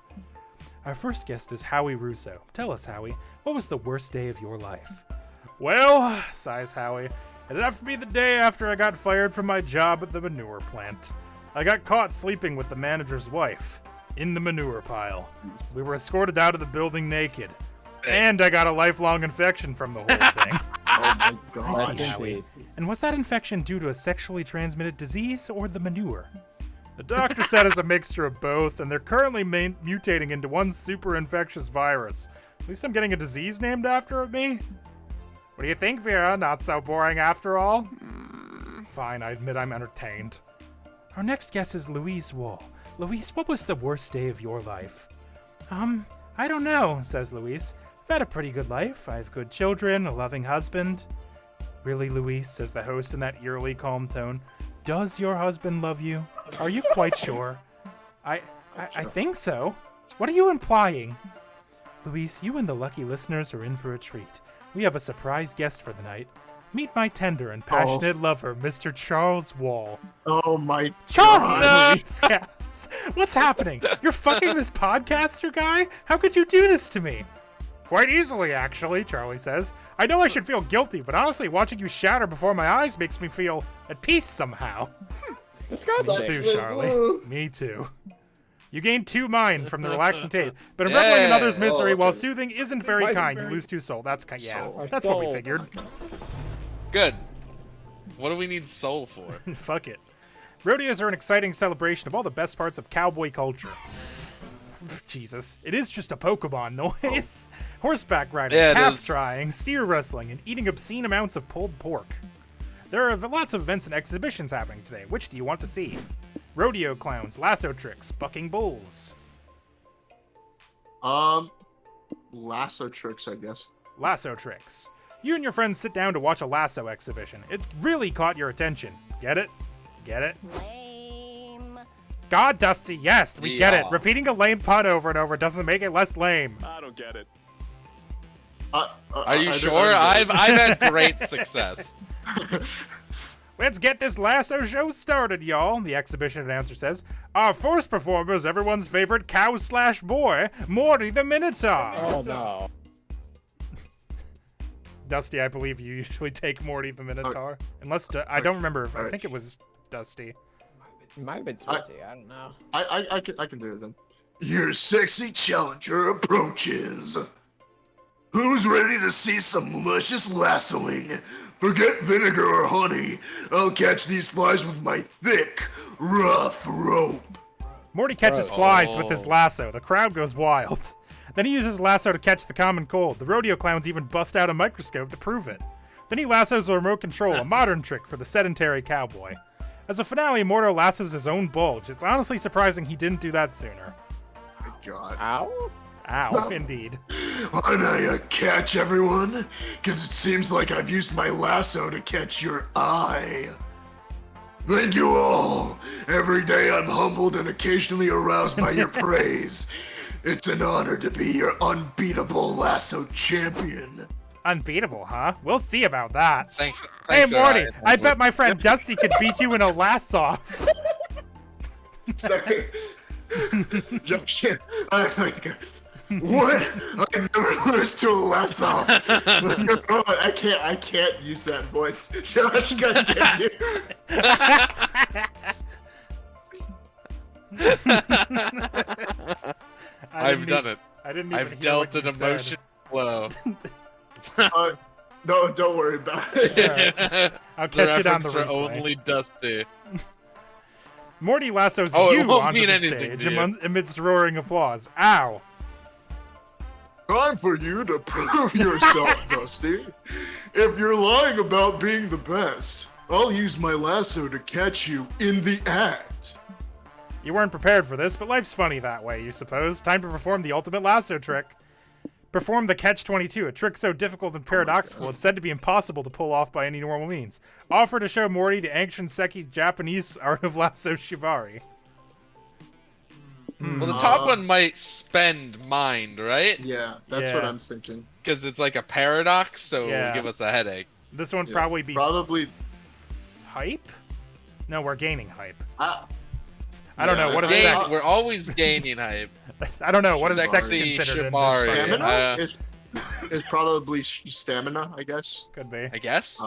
Our first guest is Howie Russo. Tell us, Howie, what was the worst day of your life? Well, sighs Howie, it'd have to be the day after I got fired from my job at the manure plant. I got caught sleeping with the manager's wife in the manure pile. We were escorted out of the building naked. And I got a lifelong infection from the whole thing. Oh my I god. see, Howie. And was that infection due to a sexually transmitted disease or the manure? The doctor said it's a mixture of both, and they're currently mutating into one super infectious virus. At least I'm getting a disease named after me. What do you think, Vera? Not so boring after all? Fine, I admit I'm entertained. Our next guest is Louise Wall. Louise, what was the worst day of your life? I don't know, says Louise. I've had a pretty good life. I have good children, a loving husband. Really, Louise, says the host in that eerily calm tone. Does your husband love you? Are you quite sure? I think so. What are you implying? Louise, you and the lucky listeners are in for a treat. We have a surprise guest for the night. Meet my tender and passionate lover, Mr. Charles Wall. Oh my Charles! god. Louise gasps. What's happening? You're fucking this podcaster guy? How could you do this to me? Quite easily, actually, Charlie says. I know I should feel guilty, but honestly, watching you shatter before my eyes makes me feel at peace somehow. Me too, Charlie. Me too. You gain 2 mind from the relaxing tape, but in reveling in others' misery while soothing isn't very kind. You lose 2 soul. That's kind. Yeah, that's what we figured. Good. What do we need soul for? Fuck it. Rodeos are an exciting celebration of all the best parts of cowboy culture. Jesus. It is just a Pokemon noise. Horseback riding, Yeah, it calf is. trying, steer wrestling, and eating obscene amounts of pulled pork. There are lots of events and exhibitions happening today. Which do you want to see? Rodeo clowns, lasso tricks, bucking bulls. Lasso tricks, I guess. Lasso tricks. You and your friends sit down to watch a lasso exhibition. It really caught your attention. Get it? Get it? Lame. God, Dusty, yes, we get it. Yeah. Repeating a lame pun over and over doesn't make it less lame. I don't get it. Are you sure? I've had great success. Let's get this lasso show started, y'all, the exhibition announcer says. Our first performer is everyone's favorite cow/boy, Morty the Minotaur. Oh no. Dusty, I believe you usually take Morty the Minotaur. Unless, I don't remember. I Alright. think it was Dusty. It might have been Swissy, I don't know. I can do it then. Your sexy challenger approaches. Who's ready to see some luscious lassoing? Forget vinegar or honey. I'll catch these flies with my thick, rough rope. Morty catches flies with his lasso. The crowd goes wild. Then he uses lasso to catch the common cold. The rodeo clowns even bust out a microscope to prove it. Then he lassos the remote control, a modern trick for the sedentary cowboy. As a finale, Mordo lassos his own bulge. It's honestly surprising he didn't do that sooner. My God. Ow? Ow, indeed. Aren't I a catch, everyone? Because it seems like I've used my lasso to catch your eye. Thank you all. Every day I'm humbled and occasionally aroused by your praise. It's an honor to be your unbeatable lasso champion. Unbeatable, huh? We'll see about that. Thanks. Hey, thanks, Morty, Ryan. I bet my friend Dusty could beat you in a lasso. Sorry. Yo, shit. Oh my God. What? I never lose to a lasso. Oh, I can't use that voice. Josh, goddamn you. I've done it. I didn't even I've hear dealt what an you said. emotion blow. No, don't worry about it. I'll The catch it on the reference for replay. only Dusty. Morty lassos Oh, it you won't onto mean the anything stage to you. amidst roaring applause. Ow! Time for you to prove yourself, Dusty. If you're lying about being the best, I'll use my lasso to catch you in the act. You weren't prepared for this, but life's funny that way, you suppose. Time to perform the ultimate lasso trick. Perform the Catch-22, a trick so difficult and paradoxical it's said to be impossible to pull off by any normal means. Offer to show Morty the ancient Seki's Japanese art of lasso shibari. Well, the top one might spend mind, right? Yeah, that's what Yeah. I'm thinking. Because it's like a paradox, so Yeah. it'll give us a headache. This one Yeah. probably be Probably. hype? No, we're gaining hype. I I don't know, what is sex? We're always gaining hype. I don't know, what is sex Sexy considered in this? shibari. Stamina? It's probably stamina, I guess. Could be. I guess.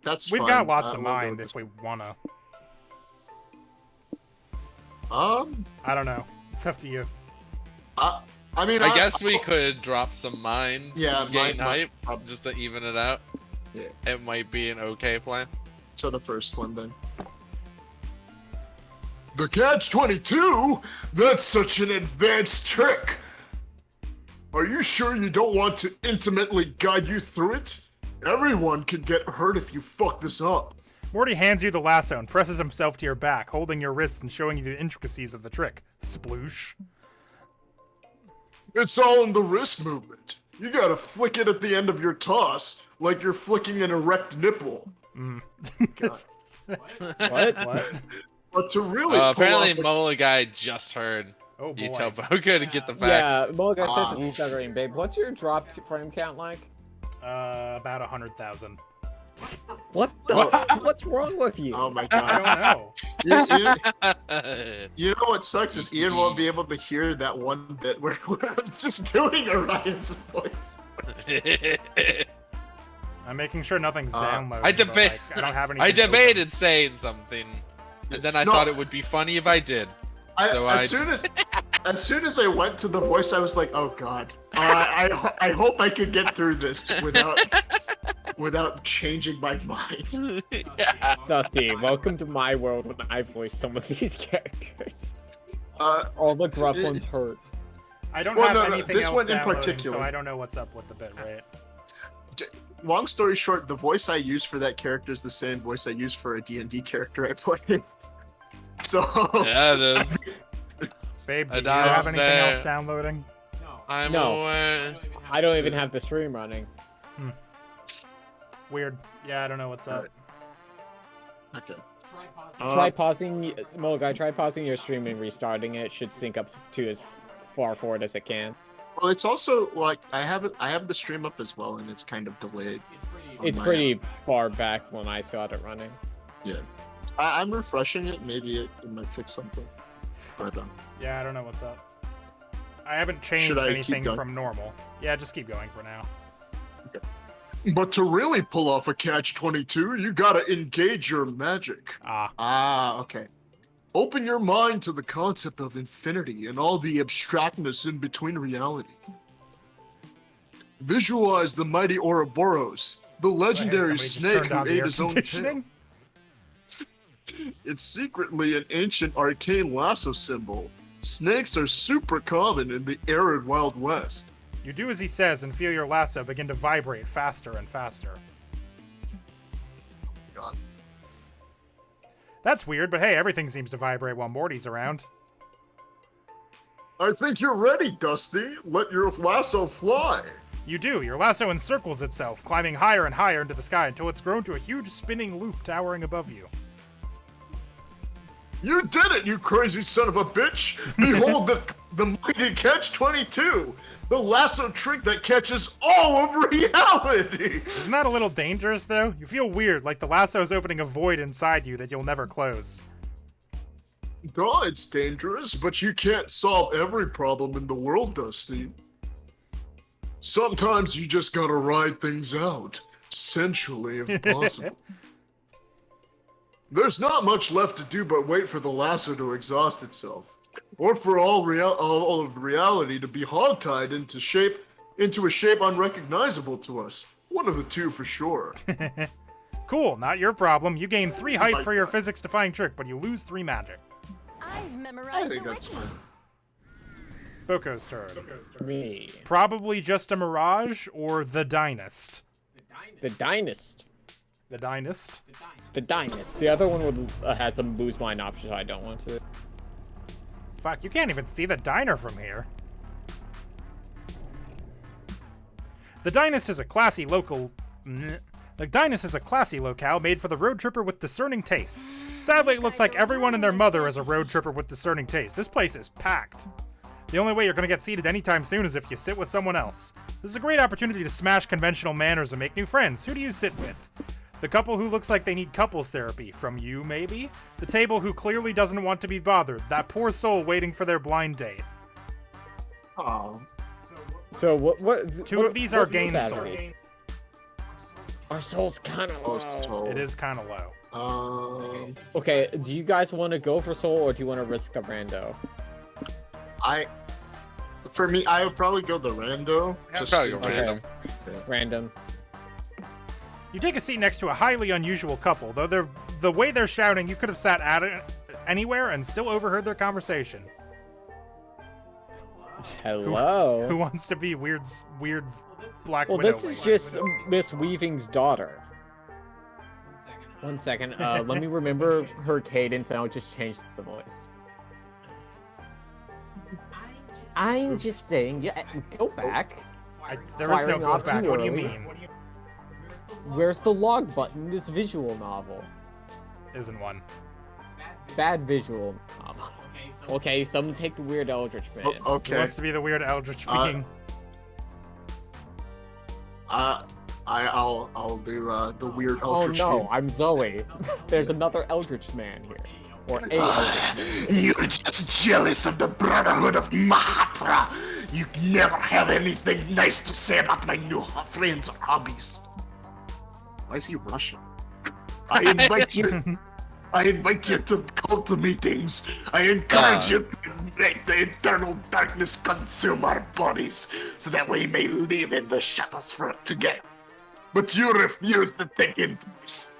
That's We've fine. got lots of we'll go mind with if we wanna. this. I don't know. It's up to you. I mean, I guess we could drop some mind, Yeah, gain mind- hype, just to even it out. Yeah. It might be an okay plan. So the first one then. The Catch-22? That's such an advanced trick. Are you sure you don't want to intimately guide you through it? Everyone can get hurt if you fuck this up. Morty hands you the lasso and presses himself to your back, holding your wrists and showing you the intricacies of the trick. Sploosh. It's all in the wrist movement. You gotta flick it at the end of your toss, like you're flicking an erect nipple. God. What? But to really pull Apparently, off a Mola guy just heard. Oh boy. You tell Boco to get the Yeah, facts. Mulga says it's stuttering, babe. What's your drop frame count like? About 100,000. What the? What's wrong with you? Oh my I God. don't know. You know what sucks is Ian won't be able to hear that one bit where I'm just doing Orion's voice. I'm making sure nothing's downloaded. I but, debate. like, I don't have anything. I open. debated saying something, and then I No. thought it would be funny if I did. So As soon as I went to the voice, I was like, "Oh God, I hope I can get through this without changing my mind." Yeah. Dusty, welcome to my world when I voice some of these characters. Uh, All the gruff ones hurt. I don't Well, have no, no, anything this else one in downloading, particular. so I don't know what's up with the bit rate. long story short, the voice I use for that character is the same voice I use for a D&D character I play. So Yeah, it is. Babe, do you down have anything there. else downloading? I'm No. away. I don't even have the stream running. Weird. Yeah, I don't know what's up. okay. Try pausing, Mulga, try pausing your stream and restarting it. It should sync up to as far forward as it can. Well, it's also like I have the stream up as well, and it's kind of delayed. on It's my pretty far back when I started running. end. Yeah. I'm refreshing it. Maybe it might fix something. But Yeah, I don't know what's up. I haven't changed Should I keep anything going? from normal. Yeah, just keep going for now. But to really pull off a Catch-22, you gotta engage your magic. okay. Open your mind to the concept of infinity and all the abstractness in between reality. Visualize the mighty Ouroboros, the legendary Somebody just snake turned who on the ate air his own tail. conditioning? It's secretly an ancient arcane lasso symbol. Snakes are super common in the arid Wild West. You do as he says and feel your lasso begin to vibrate faster and faster. That's weird, but hey, everything seems to vibrate while Morty's around. I think you're ready, Dusty. Let your lasso fly. You do. Your lasso encircles itself, climbing higher and higher into the sky until it's grown to a huge spinning loop towering above you. You did it, you crazy son of a bitch! Behold the mighty Catch-22, the lasso trick that catches all of reality! Isn't that a little dangerous, though? You feel weird, like the lasso is opening a void inside you that you'll never close. God, it's dangerous, but you can't solve every problem in the world, Dusty. Sometimes you just gotta ride things out, sensually if possible. There's not much left to do but wait for the lasso to exhaust itself, or for all of reality to be hogtied into a shape unrecognizable to us. One of the two for sure. Cool, not your problem. You gain 3 height for your physics-defying trick, but you lose 3 magic. I've memorized I think the that's wiki. fine. Boco's turn. Me. Probably just a mirage or the Dynast. The Dynast. The Dynast? The Dynast. The other one would had some lose mine options. I don't want to. Fuck, you can't even see the diner from here. The Dynast is a classy local... The Dynast is a classy locale made for the road tripper with discerning tastes. Sadly, it looks like everyone and their mother is a road tripper with discerning tastes. This place is packed. The only way you're gonna get seated anytime soon is if you sit with someone else. This is a great opportunity to smash conventional manners and make new friends. Who do you sit with? The couple who looks like they need couples therapy. From you, maybe? The table who clearly doesn't want to be bothered. That poor soul waiting for their blind date. Oh. So what? Two of these are gain stat souls. are these? Our soul's kind of low. It is kind of low. Okay, do you guys want to go for soul or do you want to risk the rando? For me, I would probably go the rando. Just probably go in case. random. Random. You take a seat next to a highly unusual couple, though the way they're shouting, you could have sat at it anywhere and still overheard their conversation. Hello. Who wants to be weird Black Well, Widow? this is just Miss Weaving's daughter. 1 second. Let me remember her cadence, and I'll just change the voice. I'm just saying, yeah, go back. There is no Firing go off back. too What do you early. mean? Where's the log button in this visual novel? Isn't one. Bad visual novel. Okay, someone take the weird Eldritch man. Who Okay. wants to be the weird Eldritch being? I'll do the weird Oh Eldritch no, being. I'm Zoe. There's another Eldritch man here. Or a Eldritch man. You're just jealous of the Brotherhood of Mahatra. You never have anything nice to say about my new friends or hobbies. Why is he Russian? I invite you. I invite you to cult meetings. I encourage you to make the eternal darkness consume our bodies, so that we may live in the shadows for together. But you refuse to take interest.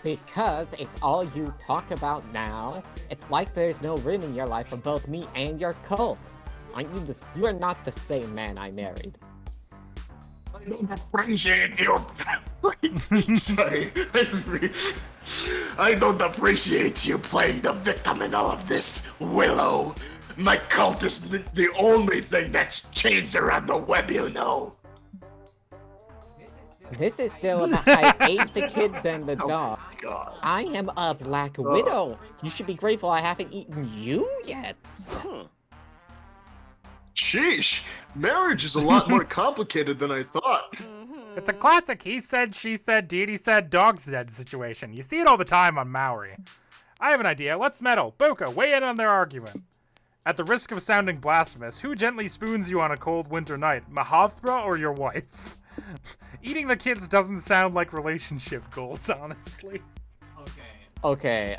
Because it's all you talk about now. It's like there's no room in your life for both me and your cult. Aren't you you are not the same man I married. I don't appreciate you. Sorry. I don't appreciate you playing the victim in all of this, Willow. My cult is the only thing that's changed around the web, you know. This is still about I ate the kids and the dog. God. I am a Black Widow. You should be grateful I haven't eaten you yet. Sheesh, marriage is a lot more complicated than I thought. It's a classic he said, she said, deity said, dog said situation. You see it all the time on Maori. I have an idea. Let's meddle. Boco, weigh in on their argument. At the risk of sounding blasphemous, who gently spoons you on a cold winter night, Mahathra or your wife? Eating the kids doesn't sound like relationship goals, honestly. Okay.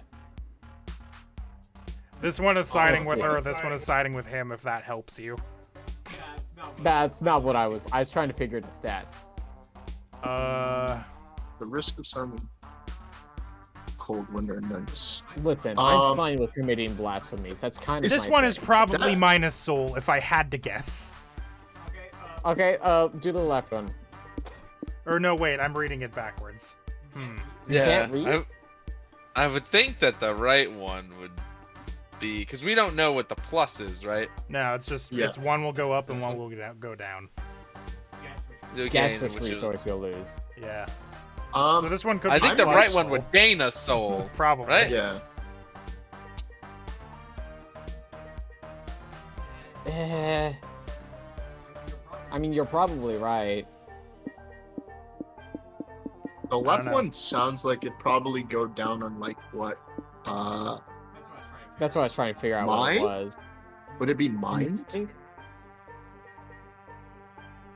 This one is siding with let's her, see. this one is siding with him, if that helps you. That's not what I was trying to figure the stats. The risk of sounding cold winter nights. Listen, I'm fine with committing blasphemies. That's kind of This my one thing. is probably minus soul, if I had to guess. Okay, do the left one. Or no, wait, I'm reading it backwards. Yeah, can't read? I would think that the right one would be because we don't know what the plus is, right? No, it's just Yeah. it's one will go up and one will go down. The Guess gain, which which is- resource you'll lose. Yeah. So this one could. I be think the plus right one soul. would gain a soul. Probably. Right? Yeah. I mean, you're probably right. The left know. one sounds like it'd probably go down on like what? That's what I was trying to figure out what it Mine? was. Would it be Do you mine? think?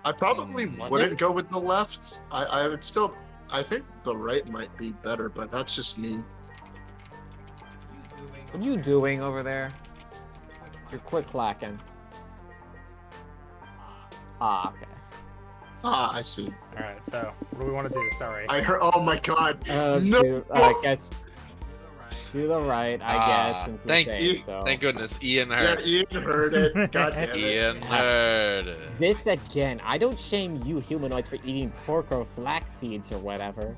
I probably What? wouldn't go with the left. I would still. I think the right might be better, but that's just me. What are you doing over there? You're quick clacking. Ah, okay. Ah, I see. All right. So what do we want to do? Sorry. I heard. Oh my god. No. I guess to the right, I guess, since you're thank saying you. so. Thank goodness, Ian Yeah, heard. Ian heard it. God damn it. Ian heard it. This again. I don't shame you humanoids for eating pork or flax seeds or whatever.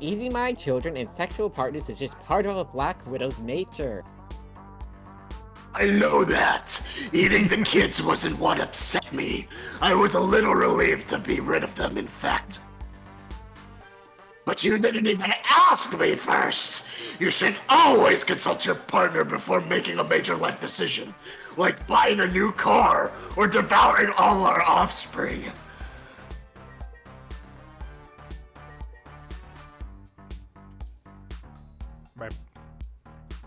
Eating my children and sexual partners is just part of a Black Widow's nature. I know that. Eating the kids wasn't what upset me. I was a little relieved to be rid of them, in fact. But you didn't even ask me first. You should always consult your partner before making a major life decision, like buying a new car or devouring all our offspring. Right.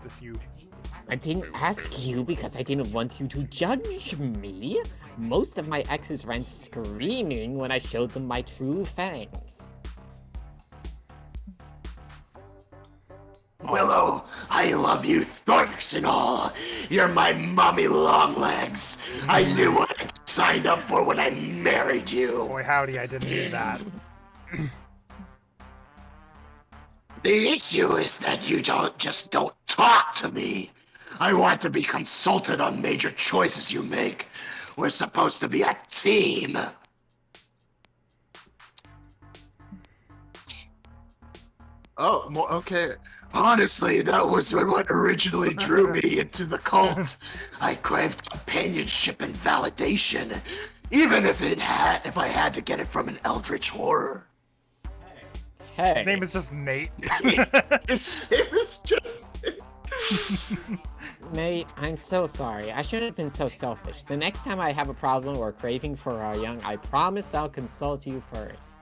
Just you. I didn't ask you because I didn't want you to judge me. Most of my exes ran screaming when I showed them my true fangs. Willow, I love you, Thorks and all. You're my mommy long legs. I knew what I signed up for when I married you. Boy, howdy, I didn't do that. The issue is that you don't talk to me. I want to be consulted on major choices you make. We're supposed to be a team. Oh, more okay. Honestly, that was what originally drew me into the cult. I craved companionship and validation, even if I had to get it from an eldritch horror. Hey. His name is just Nate. His name is just. Nate, I'm so sorry. I shouldn't have been so selfish. The next time I have a problem or craving for our young, I promise I'll consult you first.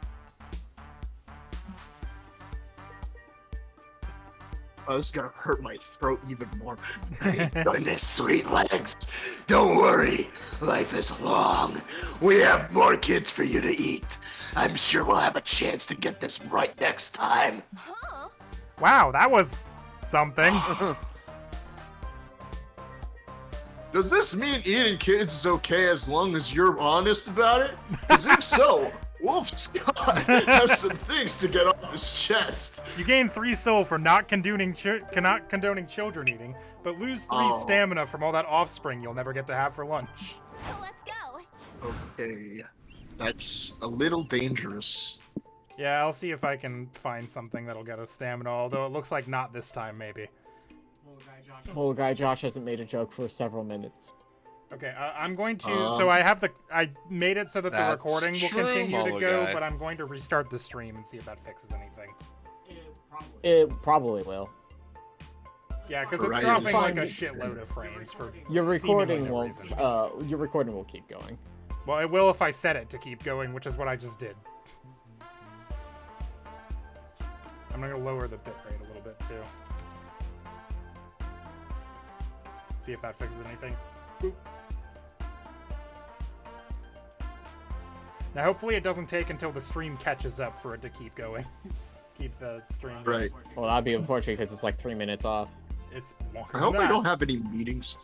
Oh, this is gonna hurt my throat even more. Goodness, sweet legs. Don't worry. Life is long. We have more kids for you to eat. I'm sure we'll have a chance to get this right next time. Huh? Wow, that was something. Does this mean eating kids is okay as long as you're honest about it? Because if so, Wolf Scott has some things to get off his chest. You gain 3 soul for not condoning children eating, but lose 3 stamina from all that offspring you'll never get to have for lunch. So let's go. Okay, that's a little dangerous. Yeah, I'll see if I can find something that'll get us stamina, although it looks like not this time, maybe. Old guy Josh hasn't made a joke for several minutes. Okay, I'm going to. So I made it so that the That's recording will true, continue to Molo go, guy. but I'm going to restart the stream and see if that fixes anything. It probably will. Yeah, because it's Right. dropping like a Fine. shitload of frames for Your recording seemingly no will reason. your recording will keep going. Well, it will if I set it to keep going, which is what I just did. I'm gonna lower the bitrate a little bit too. See if that fixes anything. Boop. Now, hopefully, it doesn't take until the stream catches up for it to keep going. Keep the stream going. Right. Well, that'd be unfortunate because it's like 3 minutes off. It's longer I hope than I that. don't have any meetings.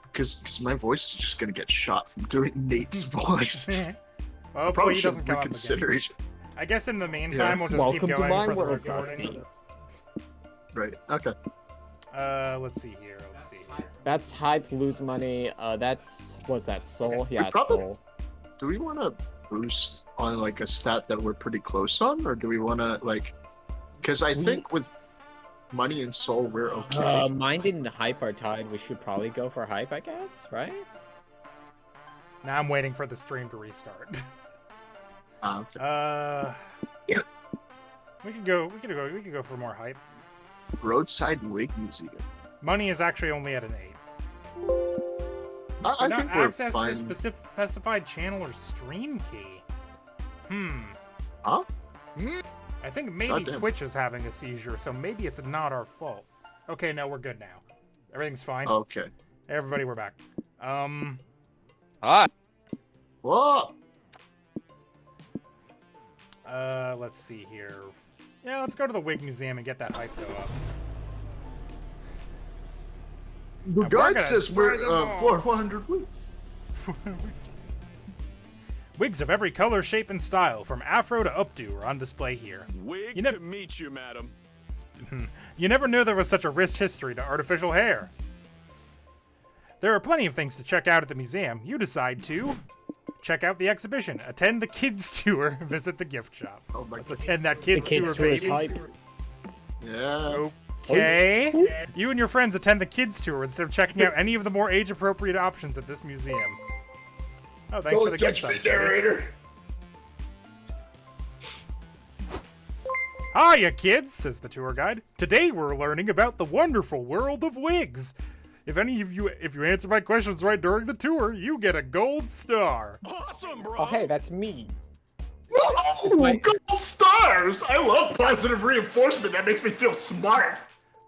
Because my voice is just gonna get shot from doing Nate's voice. Well, hopefully Probably he should doesn't come up reconsider again. it. I guess in the meantime, we'll just keep Welcome to going my for the world, recording. Dusty. Right. Okay. Let's see here. Let's see here. That's hype, lose money. Was that soul? Okay, Yeah, we it's probably- soul. Do we want to boost on like a stat that we're pretty close on, or do we want to like? Because I think with money and soul, we're okay. Mind and hype are tied. We should probably go for hype, I guess, right? Now I'm waiting for the stream to restart. Okay. Yeah. We can go for more hype. Roadside Wig Museum. Money is actually only at an 8. I Not think we're access fine. to specified channel or stream key. Huh? I think maybe Goddamn. Twitch is having a seizure, so maybe it's not our fault. Okay, no, we're good now. Everything's fine. Okay. Everybody, we're back. Ah, Whoa! Let's see here. Yeah, let's go to the Wig Museum and get that hype go up. The we're guide gonna says try we're them all. 400 weeks. Wigs of every color, shape, and style, from afro to updo, are on display here. Wig You know- to meet you, madam. You never knew there was such a rich history to artificial hair. There are plenty of things to check out at the museum. You decide to check out the exhibition, attend the kids tour, visit the gift shop. Oh my Let's god. attend that The kids tour, kids tour is baby. hype. Yeah. Okay. You and your friends attend the kids tour instead of checking out any of the more age-appropriate options at this museum. Oh, thanks for the gift subs, buddy. narrator. Hiya, kids, says the tour guide. Today we're learning about the wonderful world of wigs. If you answer my questions right during the tour, you get a gold star. Awesome, bro. Oh, hey, that's me. Whoa! Gold stars! I love positive reinforcement. That makes me feel smart.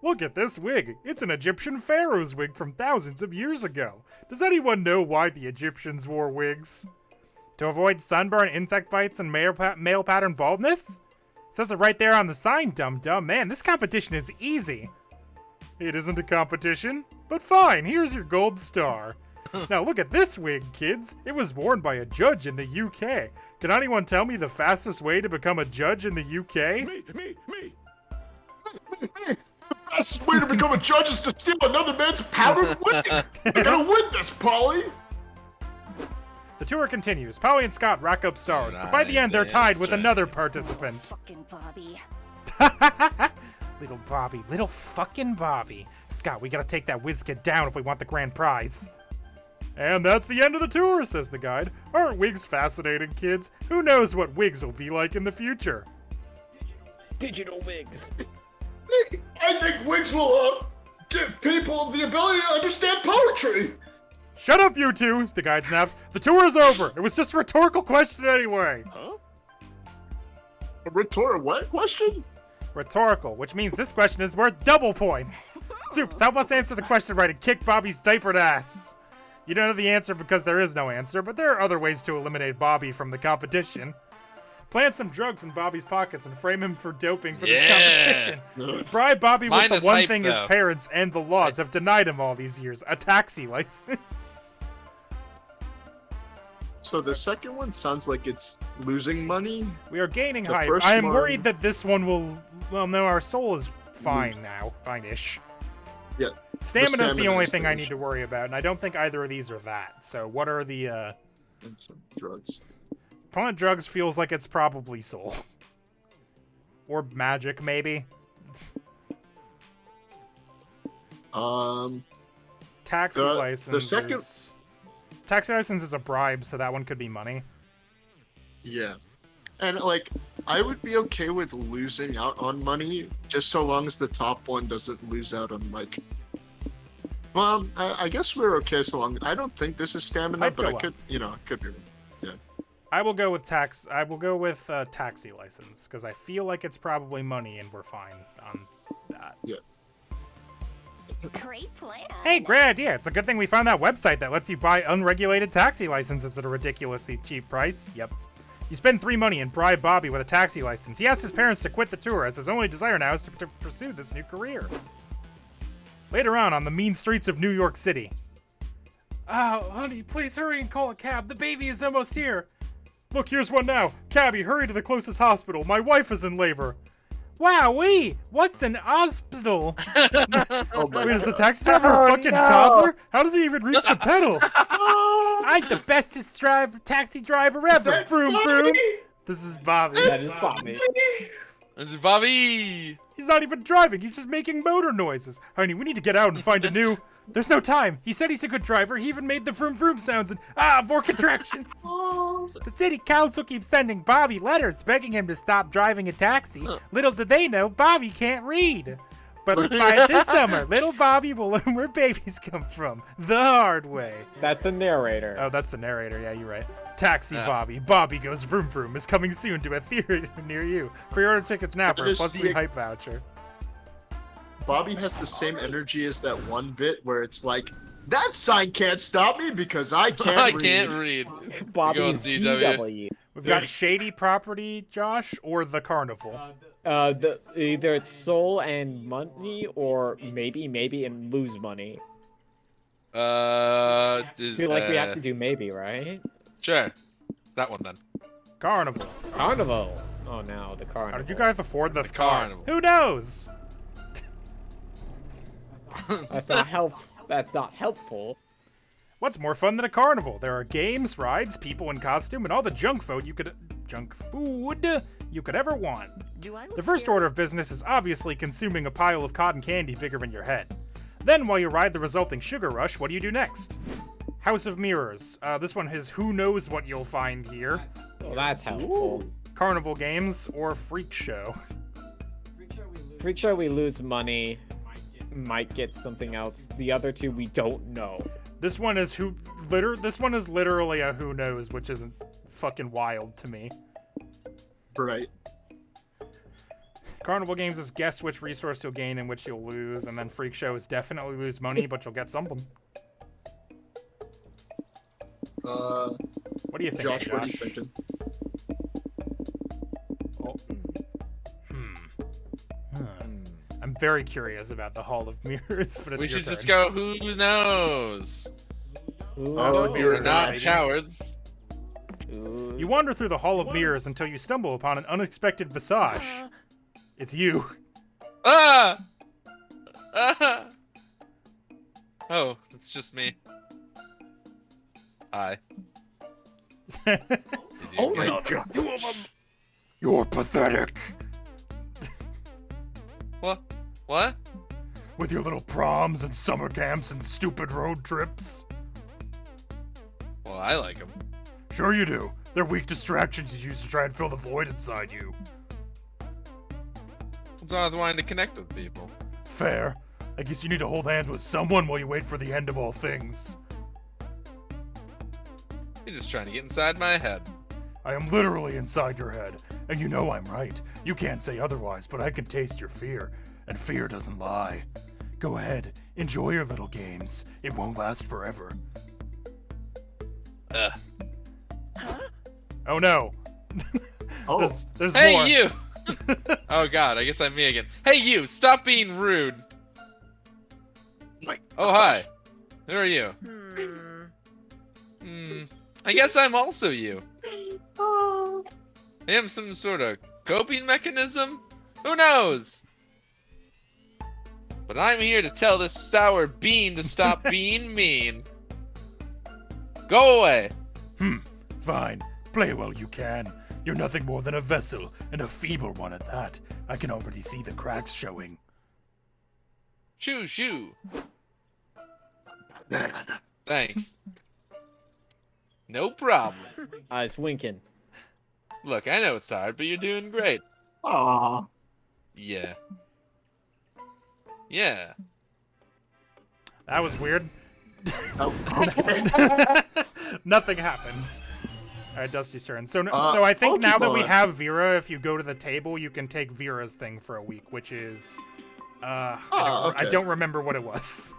Look at this wig. It's an Egyptian pharaoh's wig from thousands of years ago. Does anyone know why the Egyptians wore wigs? To avoid sunburn, insect bites, and male pattern baldness? Says it right there on the sign, dum-dum. Man, this competition is easy. It isn't a competition, but fine, here's your gold star. Now look at this wig, kids. It was worn by a judge in the UK. Can anyone tell me the fastest way to become a judge in the UK? Me. The fastest way to become a judge is to steal another man's powdered wig. You're gonna win this, Polly. The tour continues. Polly and Scott rack up stars, but by the end they're tied with another participant. Fucking Bobby. Little fucking Bobby. Scott, we gotta take that whiz kid down if we want the grand prize. And that's the end of the tour, says the guide. Aren't wigs fascinating, kids? Who knows what wigs will be like in the future? Digital wigs. I think wigs will give people the ability to understand poetry. Shut up, you two, the guide snaps. The tour is over. It was just a rhetorical question anyway. Huh? A rhetorical what question? Rhetorical, which means this question is worth double points. Supes, help us answer the question right and kick Bobby's diapered ass. You don't know the answer because there is no answer, but there are other ways to eliminate Bobby from the competition. Plant some drugs in Bobby's pockets and frame him for doping for this competition. Bribe Bobby with Mine is the one hype, thing his though. parents and the laws have denied him all these years, a taxi license. So the second one sounds like it's losing money. We are gaining The hype. first I am one- worried that this one will... Well, no, our soul is fine now. Fine-ish. Yeah. Stamina's the stamina only is thing the I issue. need to worry about, and I don't think either of these are that. So what are the, And some drugs. Plant drugs feels like it's probably soul. Or magic, maybe. Taxi The license second- is... Taxi license is a bribe, so that one could be money. Yeah. And like, I would be okay with losing out on money, just so long as the top one doesn't lose out on like. Well, I guess we're okay so long. I don't think this is stamina, I'd but go I up. could, it could be. Yeah. I will go with taxi license, because I feel like it's probably money, and we're fine on that. Yeah. Great plan. Hey, great idea. It's a good thing we found that website that lets you buy unregulated taxi licenses at a ridiculously cheap price. Yep. You spend 3 money and bribe Bobby with a taxi license. He asks his parents to quit the tour, as his only desire now is to pursue this new career. Later on the mean streets of New York City. Oh, honey, please hurry and call a cab. The baby is almost here. Look, here's one now. Cabby, hurry to the closest hospital. My wife is in labor. Wowee! What's an hospital? Oh my Wait, is the God. taxi driver a fucking toddler? How does he even reach the pedals? Oh, I'm the bestest taxi driver ever. that Vroom Bobby? vroom. This is Bobby. That is Bobby. It's Bobby. He's not even driving. He's just making motor noises. Honey, we need to get out and find a new... There's no time. He said he's a good driver. He even made the vroom vroom sounds and... more contractions. The city council keeps sending Bobby letters begging him to stop driving a taxi. Little do they know, Bobby can't read. But by this summer, little Bobby will learn where babies come from. The hard way. That's the narrator. Oh, that's the narrator. Yeah, you're right. Taxi Bobby. Bobby Goes Vroom Vroom is coming soon to a theater near you. Pre-order tickets now for a plus 3 hype voucher. Bobby has the same energy as that one bit where it's like, that sign can't stop me because I can't I read. can't read. Bobby's DW. DW. We've got Shady Property, Josh, or The Carnival. Either it's soul and money, or maybe and lose money. I feel like we have to do maybe, right? Sure. That one then. Carnival. Carnival. Oh no, the carnival. How did you guys afford the car? Carnival. Who knows? That's not helpful. What's more fun than a carnival? There are games, rides, people in costume, and all the junk food you could ever want. The first order of business is obviously consuming a pile of cotton candy bigger than your head. Then, while you ride the resulting sugar rush, what do you do next? House of Mirrors. This one is who knows what you'll find here. Well, that's helpful. Carnival games or Freak Show. Freak Show, we lose money. Might get something else. The other two, we don't know. This one is literally a who knows, which isn't fucking wild to me. Right. Carnival games is guess which resource you'll gain and which you'll lose, and then Freak Show is definitely lose money, but you'll get something. What do you think, Josh? What are you thinking? Oh. I'm very curious about the Hall of Mirrors, but it's We your should turn. just go who knows. You're We're not right. cowards. You wander through the Hall of Mirrors until you stumble upon an unexpected visage. It's you. Ah! Ah! Oh, it's just me. Hi. Oh my god. You're pathetic. What? What? With your little proms and summer camps and stupid road trips. Well, I like them. Sure you do. They're weak distractions you use to try and fill the void inside you. What's wrong with wanting to connect with people? Fair. I guess you need to hold hands with someone while you wait for the end of all things. You're just trying to get inside my head. I am literally inside your head, and you know I'm right. You can't say otherwise, but I can taste your fear, and fear doesn't lie. Go ahead, enjoy your little games. It won't last forever. Oh no. Oh. There's Hey, more. you! Oh god, I guess I'm me again. Hey, you! Stop being rude! Oh, hi. Who are you? I guess I'm also you. I am some sort of coping mechanism? Who knows? But I'm here to tell this sour bean to stop being mean. Go away. Fine. Play well you can. You're nothing more than a vessel, and a feeble one at that. I can already see the cracks showing. Shoo, shoo. Man. Thanks. No problem. Eyes winking. Look, I know it's hard, but you're doing great. Aww. Yeah. Yeah. That was weird. Oh, okay. Nothing happened. All right, Dusty's turn. So I think now that we have Vera, if you go to the table, you can take Vera's thing for a week, which is, I don't remember what it was.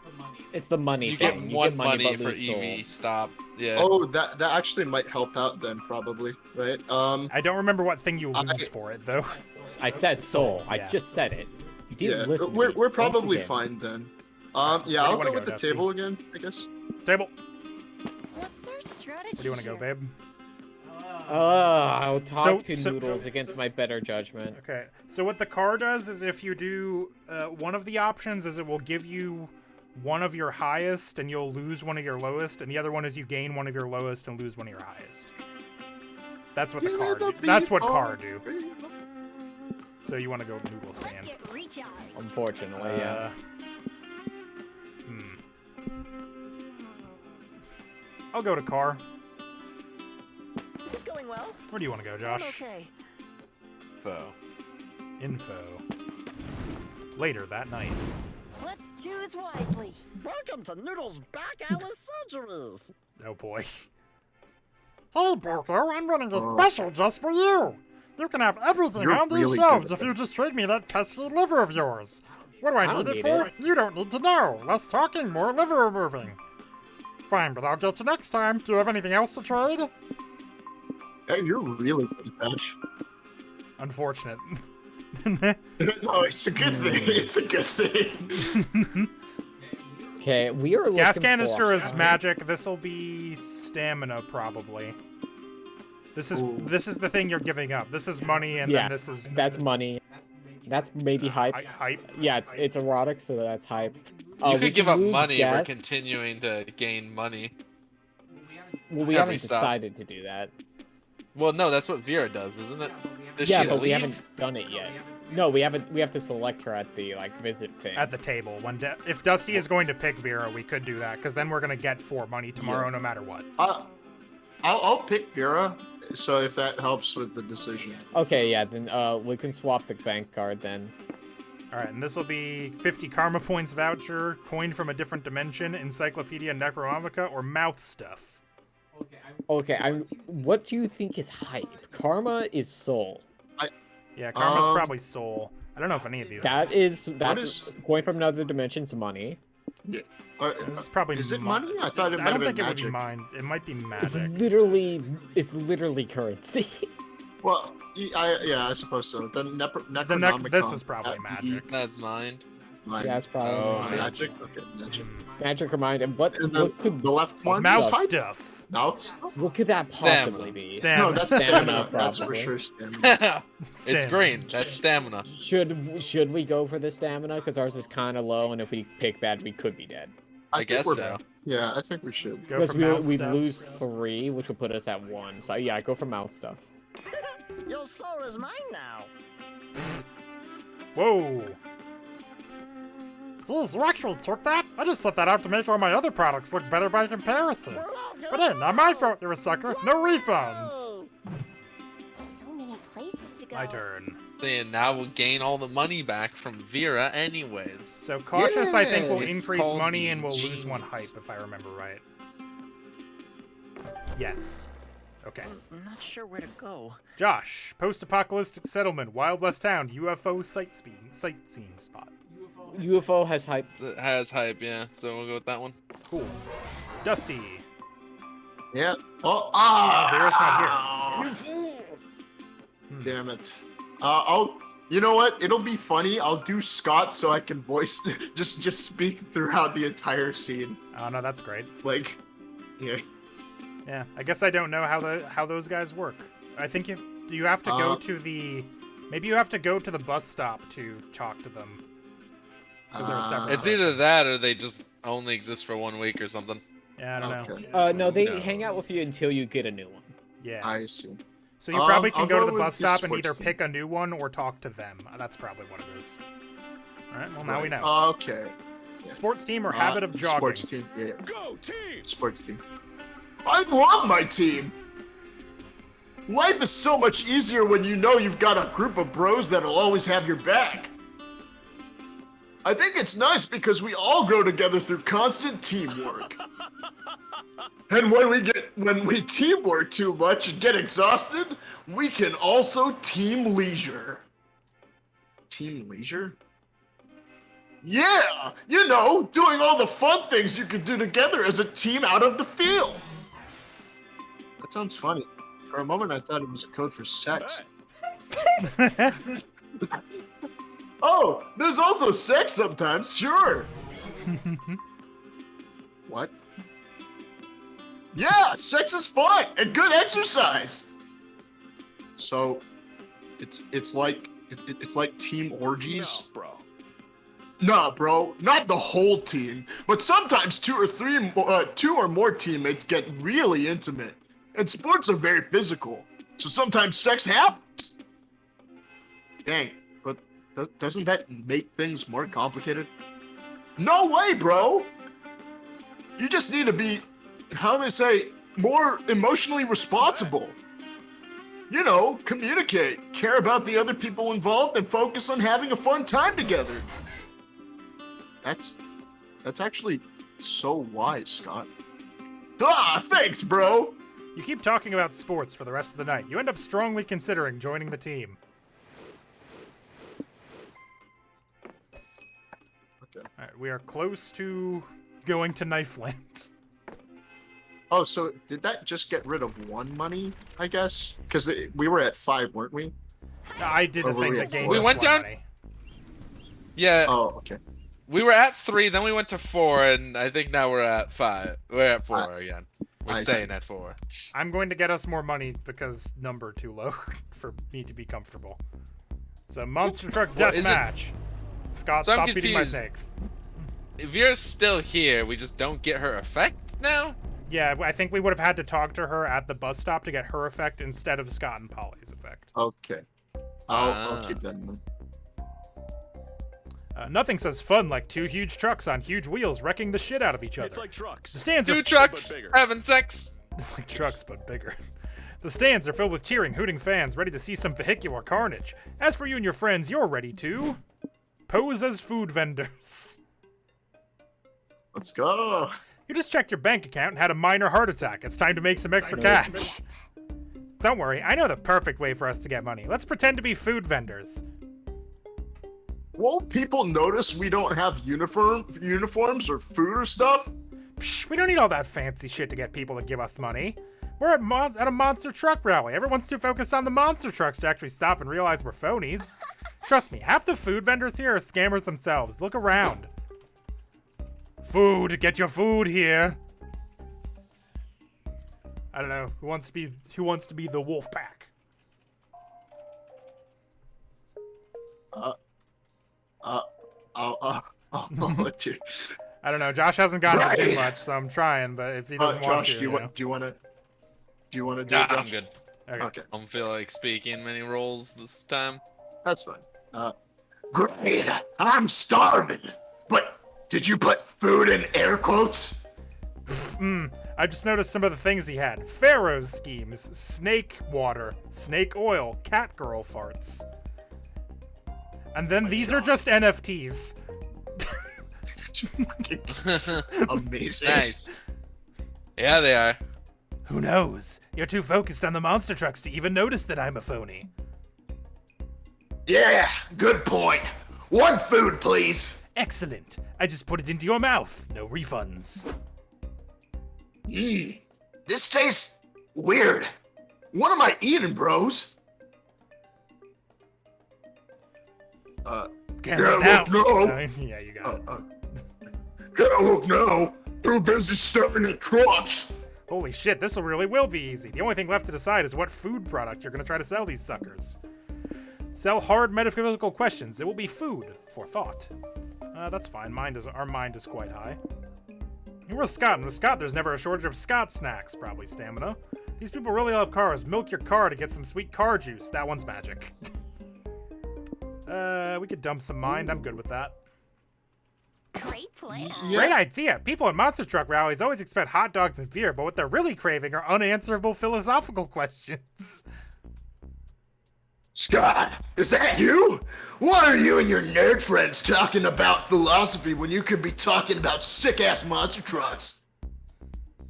It's the money You thing. get one money but for lose soul. EV stop. Yeah. Oh, that actually might help out then, probably, right? I don't remember what thing you lose for it, though. I said soul. I Yeah. just said it. You didn't Yeah, listen. to we're me. we're Once probably again. fine then. Yeah, Where do you I'll wanna go with go, the Dusty? table again, I guess. Table. What's our strategy? Where do you want to go, babe? I'll talk to so- Noodles against my better judgment. Okay. So what the car does is if you do one of the options is it will give you one of your highest and you'll lose one of your lowest, and the other one is you gain one of your lowest and lose one of your highest. That's what the car do. That's what car do. So you want to go noodle Let's stand? get recharged. Unfortunately, yeah. I'll go to car. This is going well. Where do you want to go, I'm Josh? okay. So. Info. Later that night. Let's choose wisely. Welcome to Noodle's back Alice surgeries. Oh boy. Hey, Boco, I'm running a special just for you. You can have everything You're on these really shelves good if at you just trade me that pesky liver of yours. What do I don't need it need for? it. You don't need to know. Less talking, more liver removing. Fine, but I'll get you next time. Do you have anything else to trade? Hey, you're really good at that. Unfortunate. No, it's a good thing. It's a good thing. Okay, we are looking Gas canister for is magic. This'll be stamina probably. This is the thing you're giving up. This is money, and Yeah, then this is that's money. That's maybe hype. hype. Yeah, it's erotic, so that's hype. You we could give can up lose money gas. for continuing to gain money. Well, we every haven't stop. decided to do that. Well, no, that's what Vera does, isn't it? Does Yeah, she but we leave? haven't done it yet. No, we haven't. We have to select her at the visit thing. At the table. If Dusty is going to pick Vera, we could do that because then we're gonna get 4 money tomorrow, no matter what. I'll pick Vera, so if that helps with the decision. Okay, yeah, then we can swap the bank card then. All right, and this will be 50 karma points voucher, coin from a different dimension, encyclopedia Necronomica, or mouth stuff. Okay, what do you think is hype? Karma is soul. Yeah, karma's probably soul. I don't know if any of these. That's is- coin from another dimension's money. Yeah. This is probably. Is it money? I thought it I might don't have think been it would be magic. mine. It might be It's magic. literally currency. Well, I suppose so. The Necronomicon. This is probably that- magic. That's mine. Mine. Yeah, it's probably Oh, magic. Magic. Okay, magic. Magic remind and what And what could The left one. Mouth is hype? stuff. Mouth. what could that possibly be? Stamina. No, that's Stamina, stamina. That's for probably. sure stamina. It's Stamina. green. That's stamina. Should we go for the stamina? Because ours is kind of low, and if we pick bad, we could be dead. I think guess we're so. bad. Yeah, I think we should. Go Because for mouth we stuff. lose 3, which will put us at 1. So yeah, go for mouth stuff. Your soul is mine now. Whoa. Geez, you actually took that? I just set that out to make all my other products look better by comparison. We're all But hey, not my fault, you're a sucker. No refunds. Whoa! So many places to go. My turn. Saying now we'll gain all the money back from Vera anyways. So cautious, I think, will It's increase called money the and we'll lose 1 genes. hype, if I remember right. Yes. Okay. I'm not sure where to go. Josh, post-apocalyptic settlement, Wild West town, UFO sightseeing spot. UFO has hype. That has hype, yeah. So we'll go with that one. Cool. Dusty. Yeah. Oh, Vera's not here. Hmm. Damn it. I'll. You know what? It'll be funny. I'll do Scott so I can voice, just speak throughout the entire scene. Oh no, that's great. Like, yeah. Yeah, I guess I don't know how those guys work. I think do you have to go to the maybe you have to go to the bus stop to talk to them. 'Cause they're a separate It's either that or they just only exist for 1 week or something. Yeah, I don't know. No, they No. hang out with you until you get a new one. Yeah. I see. So you probably can I'll go to the with bus stop and sports either team. pick a new one or talk to them. That's probably what it is. All right. Well, now we know. Okay. Yeah. Sports team or habit of jogging. Sports team. Yeah. Go team! Sports team. I love my team. Life is so much easier when you know you've got a group of bros that'll always have your back. I think it's nice because we all grow together through constant teamwork. And when we teamwork too much and get exhausted, we can also team leisure. Team leisure? Yeah, you know, doing all the fun things you can do together as a team out of the field. That sounds funny. For a moment, I thought it was a code for sex. Oh, there's also sex sometimes, sure. What? Yeah, sex is fun and good exercise. So, it's like team orgies. No, bro. Nah, bro, not the whole team, but sometimes two or more teammates get really intimate. And sports are very physical, so sometimes sex happens. Dang, Doesn't that make things more complicated? No way, bro! You just need to be, how do they say, more emotionally responsible. You know, communicate, care about the other people involved, and focus on having a fun time together. That's actually so wise, Scott. Ah, thanks, bro! You keep talking about sports for the rest of the night. You end up strongly considering joining the team. Okay. Alright, we are close to going to Knife Land. Oh, so did that just get rid of one money, I guess? Because we were at 5, weren't we? I did Or the were thing we that at gained four? We us went one down- money. Yeah, Oh, okay. we were at 3, then we went to 4, and I think now we're at 5. We're at 4 again. We're I staying see. at 4. I'm going to get us more money because number too low for me to be comfortable. So monster truck Well, death is it- match. Scott, So I'm stop feeding my confused. snakes. If you're still here, we just don't get her effect now? Yeah, I think we would have had to talk to her at the bus stop to get her effect instead of Scott and Polly's effect. Okay. I'll keep that in mind. Nothing says fun like 2 huge trucks on huge wheels wrecking the shit out of each other. It's like trucks. The stands 2 are trucks bigger. having sex. It's like trucks, but bigger. The stands are filled with cheering, hooting fans, ready to see some vehicular carnage. As for you and your friends, you're ready to pose as food vendors. Let's go. You just checked your bank account and had a minor heart attack. It's time to make some extra cash. Don't worry, I know the perfect way for us to get money. Let's pretend to be food vendors. Won't people notice we don't have uniforms or food or stuff? Psh, we don't need all that fancy shit to get people to give us money. We're at a monster truck rally. Everyone's too focused on the monster trucks to actually stop and realize we're phonies. Trust me, half the food vendors here are scammers themselves. Look around. Food, get your food here. I don't know. Who wants to be the wolf pack? I'll let you. I don't know. Josh hasn't gotten to do Right. much, so I'm trying. But if he doesn't want Josh, to, do you know. want to do Nah, it, Josh? I'm good. Okay. Okay, I don't feel like speaking many roles this time. that's fine. Great, I'm starving. But did you put food in air quotes? I just noticed some of the things he had. Pharaoh's schemes, snake water, snake oil, cat girl farts. And then these are just NFTs. Amazing. Nice. Yeah, they are. Who knows? You're too focused on the monster trucks to even notice that I'm a phony. Yeah, good point. 1 food, please. Excellent. I just put it into your mouth. No refunds. This tastes weird. What am I eating, bros? Can't Yeah, look now. look, no. Yeah, you got it. Can't look now. Too busy staring at trucks. Holy shit, this will be easy. The only thing left to decide is what food product you're gonna try to sell these suckers. Sell hard metaphysical questions. It will be food for thought. That's fine. Our mind is quite high. And with Scott, and with Scott, there's never a shortage of Scott snacks. Probably stamina. These people really love cars. Milk your car to get some sweet car juice. That one's magic. We could dump some mind. I'm good with that. Great plan. Great idea. People at monster truck rallies always expect hot dogs and beer, but what they're really craving are unanswerable philosophical questions. Scott, is that you? Why are you and your nerd friends talking about philosophy when you could be talking about sick-ass monster trucks?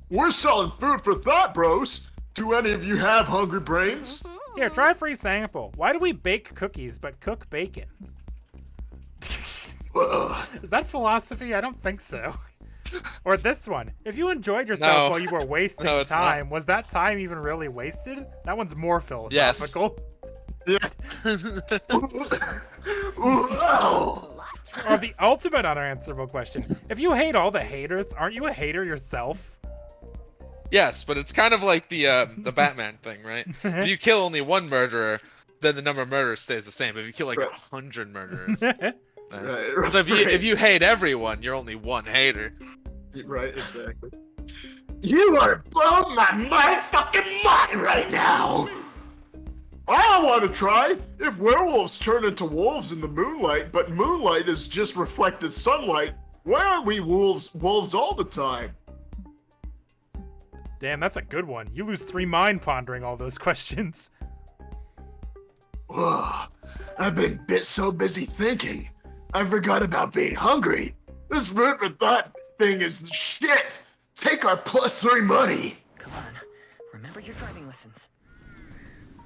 We're selling food for thought, bros. Do any of you have hungry brains? Here, try a free sample. Why do we bake cookies but cook bacon? Is that philosophy? I don't think so. Or this one. If you enjoyed yourself No. while you were wasting No, it's not. time, was that time even really wasted? That one's more philosophical. Yeah. Or the ultimate unanswerable question. If you hate all the haters, aren't you a hater yourself? Yes, but it's kind of like the Batman thing, right? If you kill only 1 murderer, then the number of murderers stays the same. But if you kill like Right. 100 murderers, Right, so if you hate everyone, you're only 1 hater. Right, exactly. You are blowing my motherfucking mind right now! I I want to try. If werewolves turn into wolves in the moonlight, but moonlight is just reflected sunlight, why aren't we wolves all the time? Damn, that's a good one. You lose 3 mind pondering all those questions. Ugh, I've been so busy thinking. I forgot about being hungry. This root for thought thing is shit. Take our +3 money. Come on. Remember your driving lessons.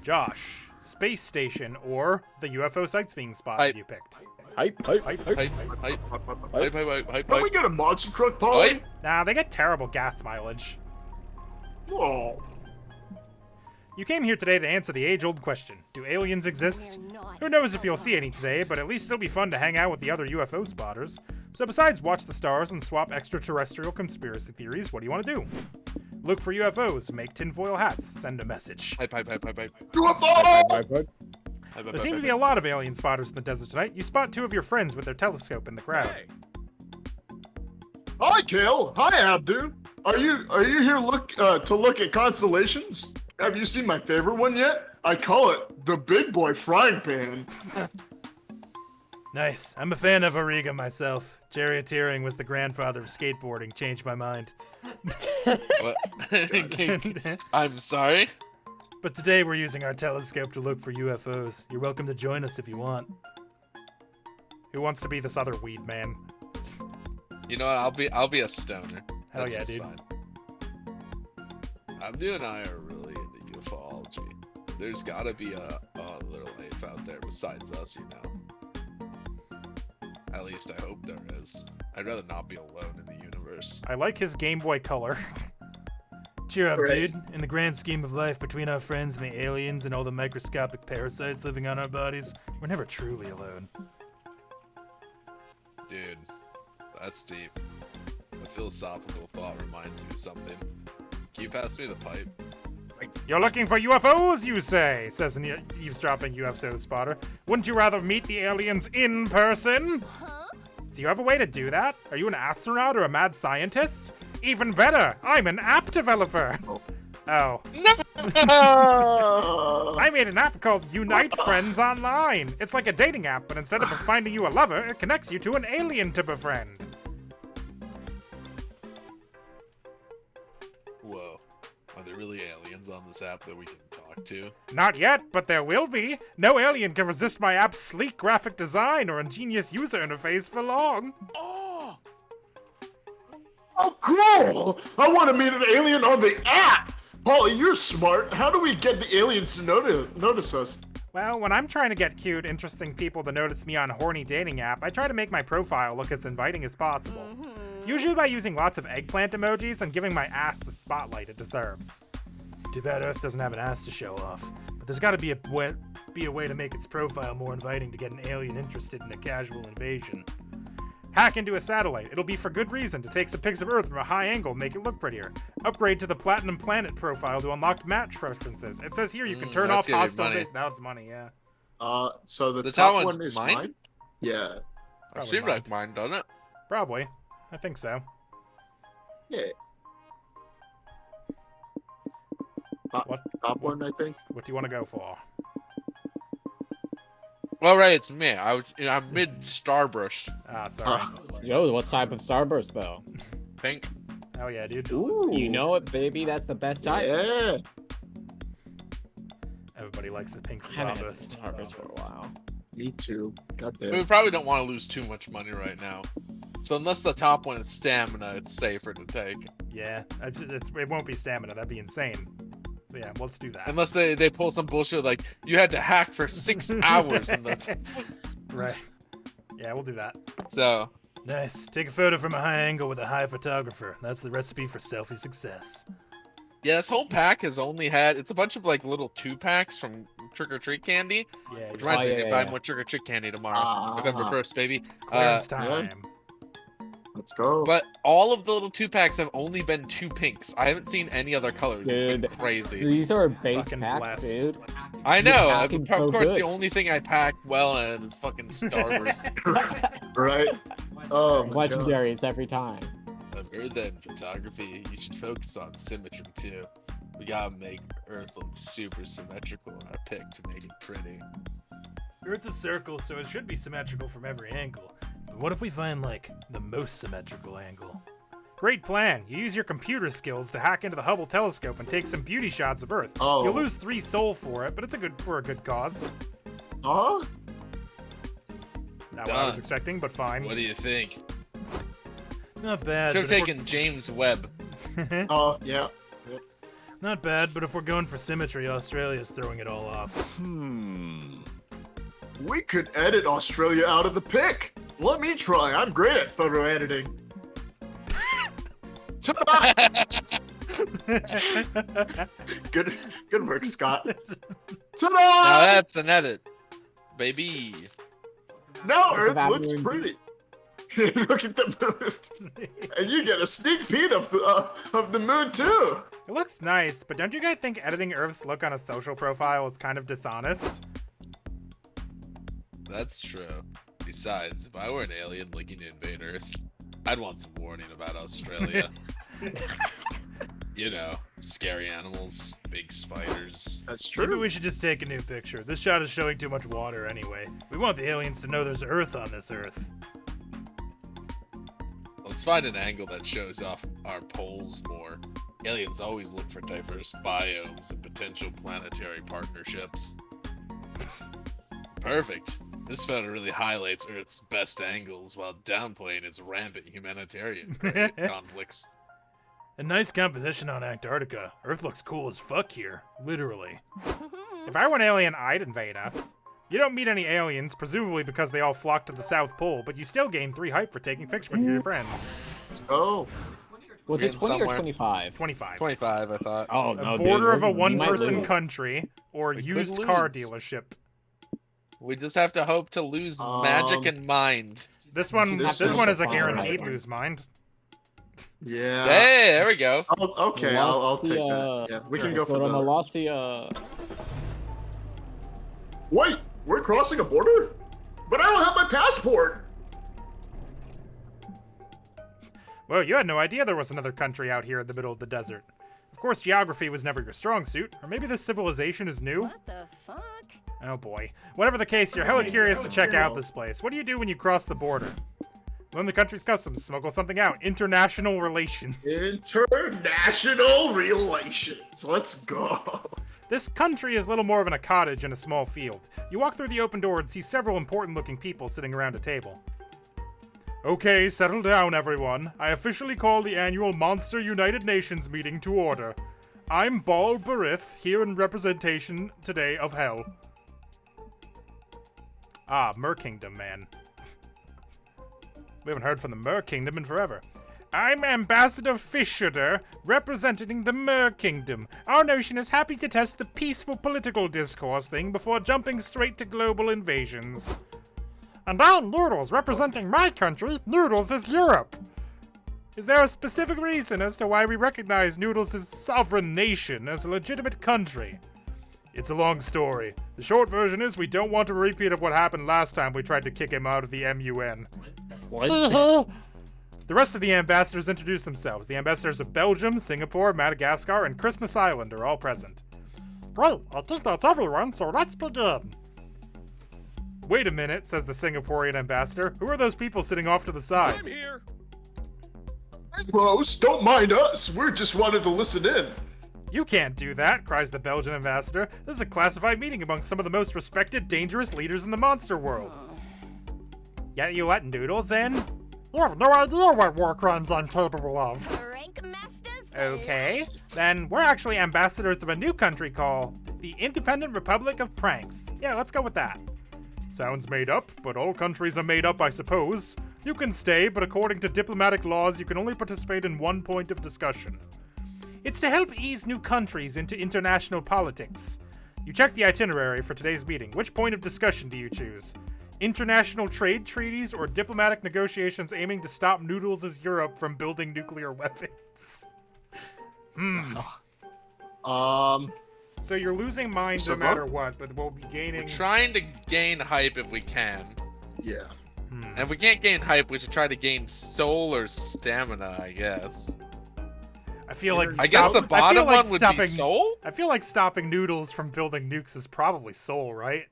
Josh, space station or the UFO sightseeing spot that you picked? Hype. Can we get a monster truck, Polly? Nah, they get terrible gas mileage. Oh. You came here today to answer the age-old question, do aliens exist? Who knows if you'll see any today, but at least it'll be fun to hang out with the other UFO spotters. So besides watch the stars and swap extraterrestrial conspiracy theories, what do you want to do? Look for UFOs, make tinfoil hats, send a message. UFO! There seem to be a lot of alien spotters in the desert tonight. You spot 2 of your friends with their telescope in the crowd. Hi, Kale. Hi, Abdu. Are you here to look at constellations? Have you seen my favorite one yet? I call it the Big Boy Frying Pan. Nice. I'm a fan of Auriga myself. Charioteering was the grandfather of skateboarding. Changed my mind. What? I'm sorry? But today we're using our telescope to look for UFOs. You're welcome to join us if you want. Who wants to be this other weed man? You know what? I'll be a stoner. Hell That yeah, seems dude. fine. Abdu and I are really into ufology. There's gotta be a little life out there besides us, you know. At least I hope there is. I'd rather not be alone in the universe. I like his Game Boy Color. Cheer up, Right. dude. In the grand scheme of life, between our friends and the aliens and all the microscopic parasites living on our bodies, we're never truly alone. Dude, that's deep. A philosophical thought reminds me of something. Can you pass me the pipe? You're looking for UFOs, you say, says an eavesdropping UFO spotter. Wouldn't you rather meet the aliens in person? Huh? Do you have a way to do that? Are you an astronaut or a mad scientist? Even better, I'm an app developer. Oh. I made an app called Unite Friends Online. It's like a dating app, but instead of finding you a lover, it connects you to an alien to befriend. Whoa. Are there really aliens on this app that we can talk to? Not yet, but there will be. No alien can resist my app's sleek graphic design or ingenious user interface for long. Oh, cool! I want to meet an alien on the app! Polly, you're smart. How do we get the aliens to notice us? Well, when I'm trying to get cute, interesting people to notice me on a horny dating app, I try to make my profile look as inviting as possible. Usually by using lots of eggplant emojis and giving my ass the spotlight it deserves. Too bad Earth doesn't have an ass to show off, but there's gotta be a way to make its profile more inviting to get an alien interested in a casual invasion. Hack into a satellite. It'll be for good reason to take some pics of Earth from a high angle and make it look prettier. Upgrade to the Platinum Planet profile to unlock match preferences. It says here you can turn off that's gonna be hostile. money. Now it's money, yeah. So the The top top one's one is mine? mine? Yeah. It Probably seems like mine, doesn't it? Probably. I think so. Yeah. What? Top one, I think. What do you want to go for? Well, right, it's me. I'm mid starburst. Ah, sorry. Yo, what type of starburst though? Pink. Oh yeah, dude. Ooh. You know it, baby. That's the best type. Yeah. Everybody likes the pink I haven't had starburst. some starburst for a while. Me too. God We damn. probably don't want to lose too much money right now. So unless the top one is stamina, it's safer to take. Yeah, it won't be stamina. That'd be insane. But yeah, let's do that. Unless they pull some bullshit like you had to hack for 6 hours in the. Right. Yeah, we'll do that. So Nice. Take a photo from a high angle with a high photographer. That's the recipe for selfie success. yeah, this whole pack has only had it's a bunch of like little 2-packs from Trick or Treat candy. Yeah, Which yeah. reminds me, yeah, to buy yeah. more Trick or Treat candy tomorrow, November 1st, baby. Clearance time. Let's go. But all of the little 2-packs have only been 2 pinks. I haven't seen any other colors. It's been Dude, crazy. These are base Fucking packs, blessed. dude. I You're know. packing Of so course, good. the only thing I pack well in is fucking Starburst. Right? Oh, my God. Legendaries every time. I've heard that in photography, you should focus on symmetry too. We gotta make Earth look super symmetrical in our pic to make it pretty. Earth's a circle, so it should be symmetrical from every angle. But what if we find, like, the most symmetrical angle? Great plan. You use your computer skills to hack into the Hubble telescope and take some beauty shots of Earth. Oh. You'll lose 3 soul for it, but it's for a good cause. Huh? Not what I was expecting, but fine. What do you think? Not bad. Should have but if taken James Webb. Oh, yeah. Not bad, but if we're going for symmetry, Australia's throwing it all off. We could edit Australia out of the pic. Let me try. I'm great at photo editing. Ta-da! Good work, Scott. Ta-da! Now that's an edit, baby. Now Look at Earth that looks moon. pretty. Look at the moon, and you get a sneak peek of the moon too. It looks nice, but don't you guys think editing Earth's look on a social profile is kind of dishonest? That's true. Besides, if I were an alien looking to invade Earth, I'd want some warning about Australia. You know, scary animals, big spiders. That's Maybe true. we should just take a new picture. This shot is showing too much water anyway. We want the aliens to know there's Earth on this Earth. Let's find an angle that shows off our poles more. Aliens always look for diverse biomes and potential planetary partnerships. Perfect. This photo really highlights Earth's best angles while downplaying its rampant humanitarian conflicts. A nice composition on Antarctica. Earth looks cool as fuck here. Literally. If I were an alien, I'd invade us. You don't meet any aliens, presumably because they all flock to the South Pole, but you still gain 3 hype for taking pictures with your friends. Oh. Was it Getting 20 or somewhere. 25? 25. 25, I thought. Oh, A no, border of a we might one-person lose. country, or We could used car lose. dealership. We just have to hope to lose magic and mind. This one This one is a is- guaranteed lose mind. Yeah. Hey, there we go. Okay, I'll take that. Yeah, we can go for the. Malasia. Wait, we're crossing a border? But I don't have my passport. Well, you had no idea there was another country out here in the middle of the desert. Of course, geography was never your strong suit, or maybe this civilization is new? What the fuck? Oh boy. Whatever the case, you're hella curious to check out this place. What do you do when you cross the border? Learn the country's customs, smuggle something out. International relations. International relations. Let's go. This country is little more than a cottage in a small field. You walk through the open door and see several important-looking people sitting around a table. Okay, settle down, everyone. I officially call the annual Monster United Nations meeting to order. I'm Bal Barith, here in representation today of Hell. Ah, Mer Kingdom, man. We haven't heard from the Mer Kingdom in forever. I'm Ambassador Fisher, representing the Mer Kingdom. Our nation is happy to test the peaceful political discourse thing before jumping straight to global invasions. And I'm Noodles, representing my country. Noodles is Europe. Is there a specific reason as to why we recognize Noodles' sovereign nation as a legitimate country? It's a long story. The short version is we don't want a repeat of what happened last time we tried to kick him out of the MUN. Tee-hee. The rest of the ambassadors introduce themselves. The ambassadors of Belgium, Singapore, Madagascar, and Christmas Island are all present. Great, I think that's everyone, so let's begin. Wait a minute, says the Singaporean ambassador. Who are those people sitting off to the side? I'm here. Bros, don't mind us. We're just wanted to listen in. You can't do that, cries the Belgian ambassador. This is a classified meeting among some of the most respected, dangerous leaders in the monster world. Yeah, you what, Noodles, then? You have no idea what war crimes I'm capable of. Rank masters. for Okay. life. Then we're actually ambassadors of a new country called the Independent Republic of Pranks. Yeah, let's go with that. Sounds made up, but all countries are made up, I suppose. You can stay, but according to diplomatic laws, you can only participate in one point of discussion. It's to help ease new countries into international politics. You check the itinerary for today's meeting. Which point of discussion do you choose? International trade treaties or diplomatic negotiations aiming to stop Noodles' Europe from building nuclear weapons? So you're losing mind So no matter what, but we'll be gaining... We're trying to gain hype if we can. Yeah. And if we can't gain hype, we should try to gain soul or stamina, I guess. I feel like I guess the bottom one would be Soul? I feel like stopping Noodles from building nukes is probably Soul, right?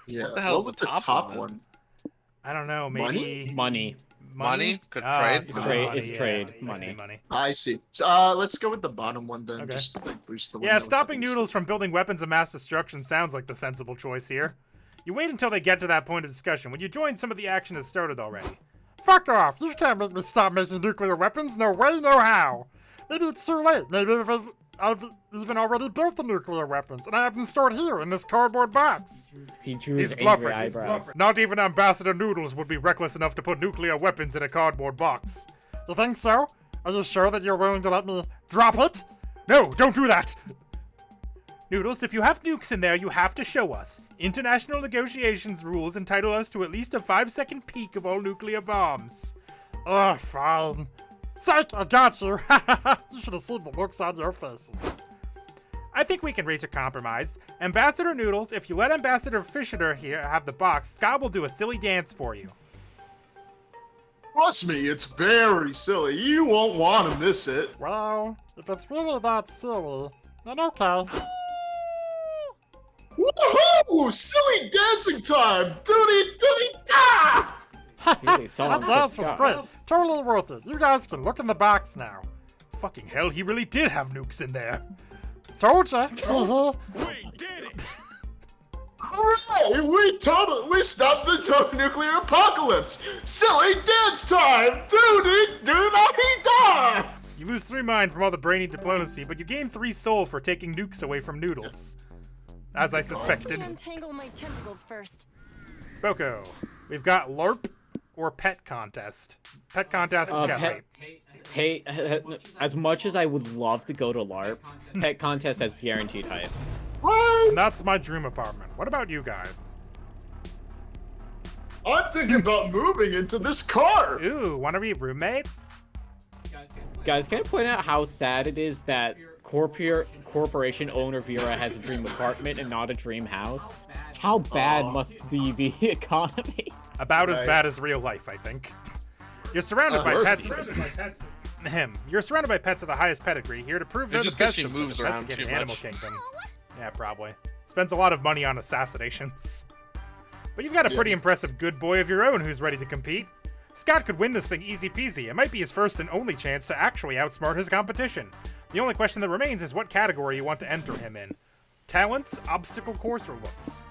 Yeah. What the hell's What the was top one? one? I don't know. Maybe Money. Money? Could Ah, trade? it's Trade- money, it's yeah. trade, It could be money. money. I see. So, let's go with the bottom one then. Okay. Just like boost the Yeah, window stopping with the Noodles from building weapons of mass destruction sounds like the sensible choice here. You wait until they get to that point of discussion. When you join, some of the action has started already. Fuck off! You can't make me stop making nuclear weapons. No way, no how. Maybe it's too late. Maybe if I've even already built the nuclear weapons, and I have them stored here in this cardboard box. He drew He's his bluffing. angry eyebrows. Not even Ambassador Noodles would be reckless enough to put nuclear weapons in a cardboard box. You think so? Are you sure that you're willing to let me drop it? No, don't do that! Noodles, if you have nukes in there, you have to show us. International negotiations rules entitle us to at least a 5-second peek of all nuclear bombs. Ugh, fine. Psych, I got you. You should have seen the looks on your faces. I think we can reach a compromise. Ambassador Noodles, if you let Ambassador Fisher here have the box, Scott will do a silly dance for you. Trust me, it's very silly. You won't want to miss it. Well, if it's really that silly, then okay. Woohoo! Silly dancing time! Doody-doody-da! Really solid That for dance was Scott. great. Totally worth it. You guys can look in the box now. Fucking hell, he really did have nukes in there. Told ya. We did it! Hooray! We stopped the nuclear apocalypse! Silly dance time! Doody-doo-da-dee-da! You lose 3 mind from all the brainy diplomacy, but you gain 3 soul for taking nukes away from Noodles. As I suspected. Untangle my tentacles first. Boco, we've got LARP or pet contest. Pet contest is got pet- Hey, as much as I would love to go to LARP, pet contest has guaranteed hype. And that's my dream apartment. What about you guys? I'm thinking about moving into this car! Ooh, wanna be roommates? Guys, can I point out how sad it is that corporation owner Vera has a dream apartment and not a dream house? How bad must be the economy? About as bad as real life, I think. You're surrounded by pets. You're surrounded by pets of the highest pedigree, here to prove they're It's the just 'cause best she of the moves around domesticated too animal much. kingdom. Yeah, probably. Spends a lot of money on assassinations. But you've got a pretty impressive good boy of your own who's ready to compete. Scott could win this thing easy peasy. It might be his first and only chance to actually outsmart his competition. The only question that remains is what category you want to enter him in. Talents, obstacle course, or looks?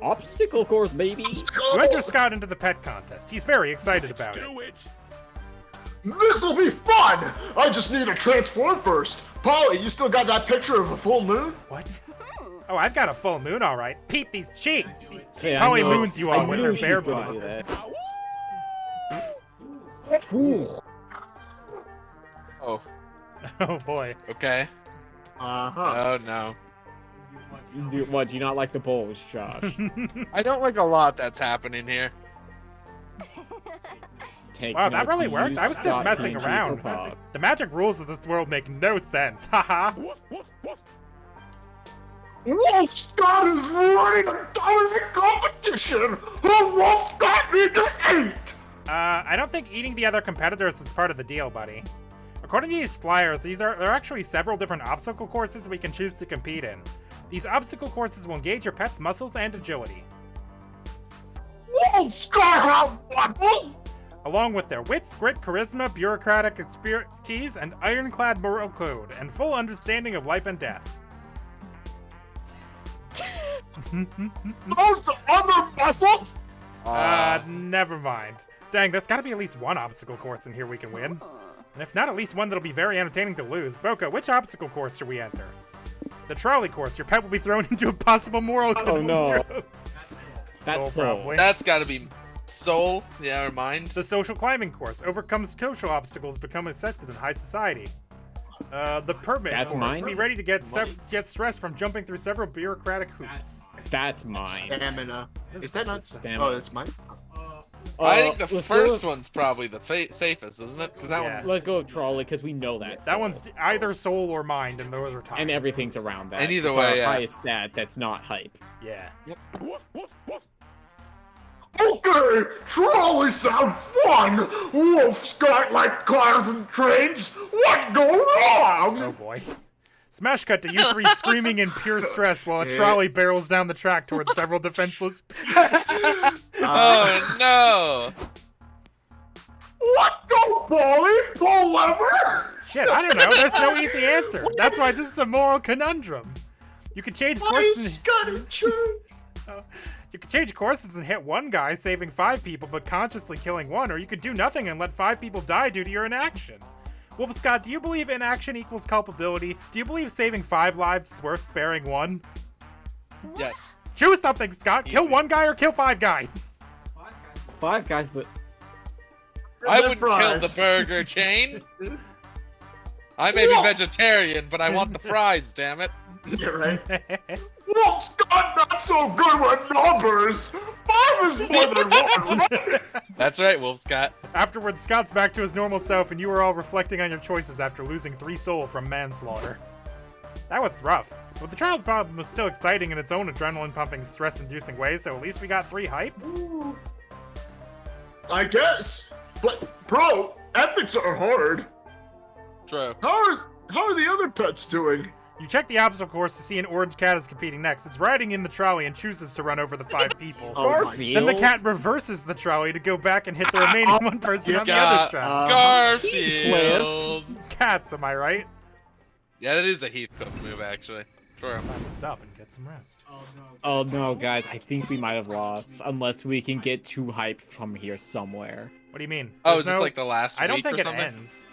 Obstacle course, baby! You enter Scott into the pet contest. He's very excited about it. Do it! This'll be fun! I just need to transform first. Polly, you still got that picture of a full moon? What? Oh, I've got a full moon, all right. Peep these cheeks. Hey, How I he know- moons you I all with knew her she bare was gonna butt. do that. Oh, Oh boy. okay. Uh-huh. Oh no. What, do you not like the bulge, Josh? I don't like a lot that's happening here. Take Wow, that notes, really you worked. I was just Scott messing PNG for around. Pop. The magic rules of this world make no sense. Haha. Woof, woof, woof. Wolf Scott is running a dominant competition! The Wolf got me to eat! I don't think eating the other competitors is part of the deal, buddy. According to these flyers, there are actually several different obstacle courses we can choose to compete in. These obstacle courses will engage your pet's muscles and agility, Wolf Scott have along with their wits, grit, charisma, bureaucratic expertise, and ironclad moral code, and full understanding of life and death. those other muscles? Never mind. Dang, there's gotta be at least one obstacle course in here we can win. And if not, at least one that'll be very entertaining to lose. Boco, which obstacle course should we enter? The trolley course. Your pet will be thrown into a possible moral no. Soul, That's Soul. probably. That's gotta be Soul. Yeah, or Mind. The social climbing course. Overcomes social obstacles, become accepted in high society. The permit That's course. mine? Be ready to get stressed from jumping through several bureaucratic hoops. That's mine. Stamina. Is that not Stamina. Oh, that's mine. I think the let's go first with- one's probably the safest, isn't it? Because that Yeah. one. Let's go with trolley because we know that. That one's either soul or mind, and those are tied. and everything's around that. And either It's way, our yeah. highest stat that's not hype. Yeah. Woof, woof, woof. Okay, trolley sound fun. Wolf's got like cars and trains. What go wrong? Oh boy. Smash cut to you three screaming in pure stress while a trolley barrels down the track towards several defenseless people. Oh no! What go, Polly? Pull lever? Shit, I don't know. There's no easy answer. That's why this is a moral conundrum. You could change courses. You could change courses and hit one guy, saving 5 people, but consciously killing 1, or you could do nothing and let 5 people die due to your inaction. Wolf Scott, do you believe inaction equals culpability? Do you believe saving 5 lives is worth sparing 1? Yes. Choose something, Scott. Kill 1 guy or kill 5 guys. 5 guys that. I would kill the burger chain. I may be vegetarian, but I want the fries, damn it. Yeah, right. Wolf's got not so good with numbers. 5 is more than 1, right? That's right, Wolf Scott. Afterwards, Scott's back to his normal self, and you are all reflecting on your choices after losing 3 soul from manslaughter. That was rough. But the child problem was still exciting in its own adrenaline-pumping, stress-inducing way, so at least we got 3 hype. I guess. But, bro, ethics are hard. True. How are the other pets doing? You check the obstacle course to see an orange cat is competing next. It's riding in the trolley and chooses to run over the 5 people. Then the cat reverses the trolley to go back and hit the remaining 1 person on the other trolley. Garfield! Cats, am I right? Yeah, that is a Heathcliff move, actually. True. Time to stop and get some rest. Oh no, guys, I think we might have lost. Unless we can get too hype from here somewhere. What do you mean? Oh, There's is this like the last I don't week think or it something? ends.